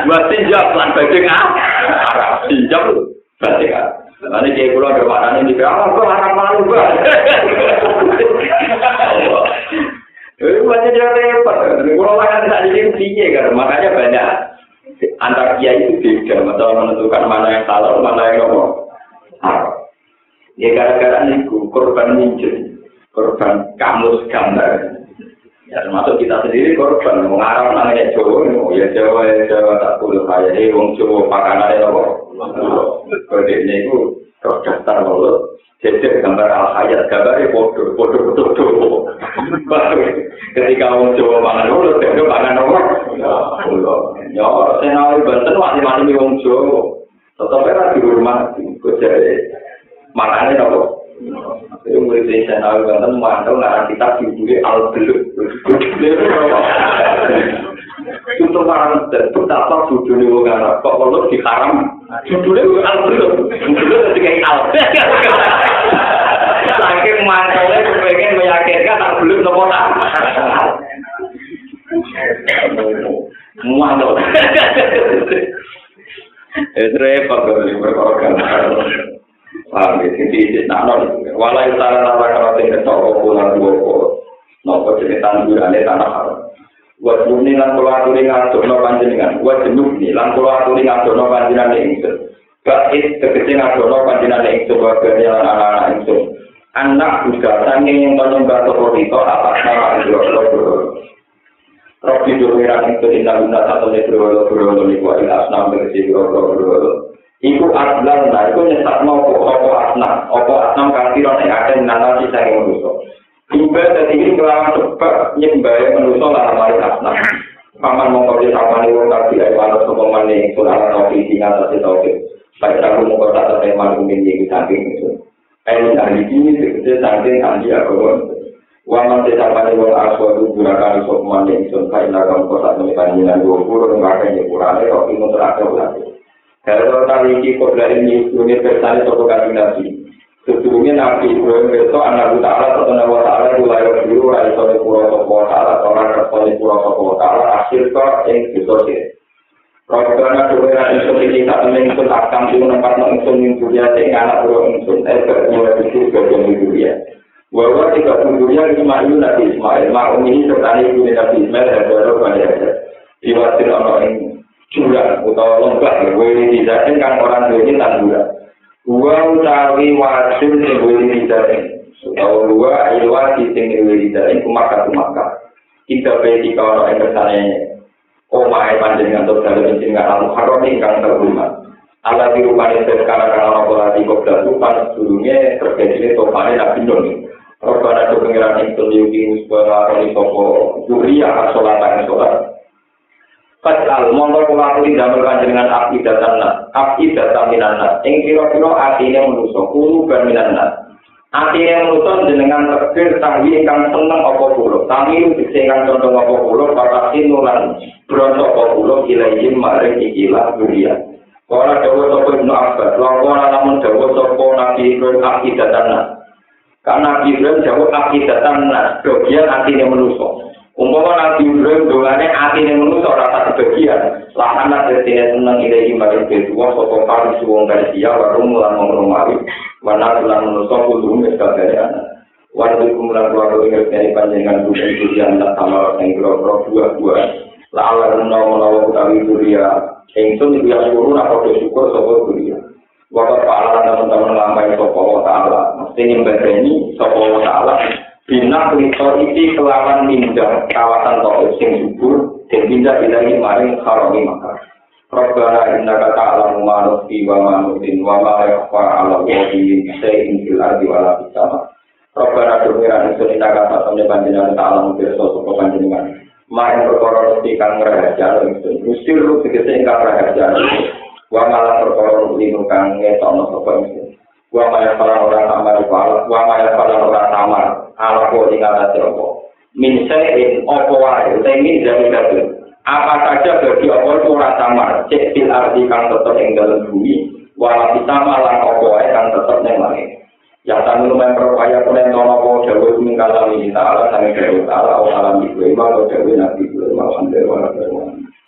Buat sinjap lan bajing Arab, sinjap lu, bajing Arab. Nanti dia pulang ke mana ini? Kau Arab malu banget. Itu macam dia repot. Kalau makan tadi dia tinggi kan, makanya banyak antar kiai itu beda, atau menentukan mana yang halal, mana yang ngomong. Ya gara-gara itu korban minjem. Korban kamus gambar. Ya termasuk kita sendiri korban mengarang namanya Jawa. Ya Jawa tak boleh kaya. Wong Jawa pakanannya apa? Kode ini itu terdaftar mulut. Jadi gambar al-hayat gambarnya bodoh betul. Ketika wong Jawa pangan mulut, dia pangan apa? Ya saya nawi Banten mati wong Jawa. Tetap dihormati. Jadi makannya apa? Itu murid saya tahu banget mantau ngarang kitab judulnya Al-Beluk. Untuk orang betapa judulnya bukan kok kalau diharam judulnya Al-Beluk. Judulnya ketika Al-Beluk. Saking mantaunya kepengen meyakinkan Al-Beluk nopo tak. Mantau. Repot kalau berkorban. Paham ya, jadi nak walau utara tanpa keratin ketoko pulang dua nopo cerita tandurannya tanah haram. Buat jenuh lan pulau aturi ngatur no panjenengan. Buat jenuh nih lan pulau aturi ngatur no panjenengan ingsun. Bait tegese ngatur no panjenengan ingsun warga lan anak-anak ingsun. Anak budak sanging yang menyembah toko itu atas nama Allah. Robi durmiran ingsun indah guna satu nebro niku ilas nam tegese bro. Iku aslan, nah itu nyesat mau opo asnam kasiron yang ada menanam sisa yang manusia. Juga dari ini melawan sebab nyembah manusia lah mari asnam. Paman mengkode sama nih wong kaki ayat sokongan nih surat tauhid tinggal satu tauhid. Baik aku mengkode satu tema mungkin di samping itu. Ayat ahli ini sebetulnya samping ahli agama. Waman sama nih wong aswadu gurakan sokongan nih sun kain agama kota menyebabkan 20 ngakanya kurangnya kau ingin terakhir lagi. Kalau tadi ini kok dari universal itu bukan nabi. Sebelumnya nabi Ibrahim itu anak utara atau anak utara mulai berdua dari sore pulau utara atau orang dari pulau utara akhir ke yang disosial. Karena dua itu ini tak menentukan akan di tempat menentukan dunia dengan anak pulau menentukan mulai itu bagian dunia. Bahwa tidak dunia Ismail maklum ini serta ibu Nabi Ismail dan baru banyak diwakil orang ini. Curang atau lembah, boleh dijamin kan orang ini tanduran. Dua utawi wasil yang boleh dijamin. Atau dua iwati yang boleh dijamin, kumaka. Kita beri kalau yang bertanya, oh my panjenengan atau dalam mencinggal al-muharram ingkang terhormat. ala dirupane sekarang kalau lagi kobra itu pas dulunya terjadi topane nabi Nuh. Robbana do pengiran ing tuliuki sebuah roni sapa duriya salatan salat. Fatal monggo kula aturi damel panjenengan api datan minanna. Ing kira-kira atine manusa kulo ban minanna. Atine manusa jenengan tegir tangi ingkang seneng apa kula. Tangi dise ingkang condong apa kula patasin nulan bronto apa kula ilaihim maring ikilah duriya. Kala dawa sapa Ibnu Abbas, lawan lamun dawa sapa Nabi Ibrahim api datan. Karena Nabi Ibrahim jauh akidatan bagian hatinya manusia. Umpama Nabi Ibrahim dongane hatinya manusia rasa kebagian. Lahana tertine seneng ilahi maring kedua sopo kali suwong dari dia warum mulan ngomong-ngomong warna bulan manusia kudu ngeskabari anak. Warna kumulan keluarga ingat dari panjangan bukan durian tak sama yang berobro buah-buah. La'ala menawa utawi duria. Engsun itu yang syukur apa bersyukur sopo duria. Waktu Ta'ala teman-teman lampai sopa Ta'ala mesti nyembadani sopa Ta'ala bina klitor isi kelawan mindah kawasan toko sing subur dan mindah ilahi maring harami maka Rabbana innaka ta'lamu ma nukhfi wa ma nu'lin wa ma yakhfa 'ala Allahi shay'un fil ardi wa la fis sama. Rabbana dumiran ingsun innaka satamne panjenengan ta'lamu pirsa sapa panjenengan maring perkara kang rahasia ingsun mesti lu tegese ingkang rahasia wa malah perkara linu kang ngetokno sapa iki wa malah ora tamar wa malah ora tamar ala kok ing atase apa min sayin apa wae utawi dari kabeh apa saja bagi apa ora tamar cek fil ardi kang tetep ing dalem bumi wala pitama lan apa wae kang tetep ning langit ya tamu lumayan berupaya kunen ono apa dawuh ing kalam iki taala sange dawuh taala alam iki wa dawuh nabi alhamdulillah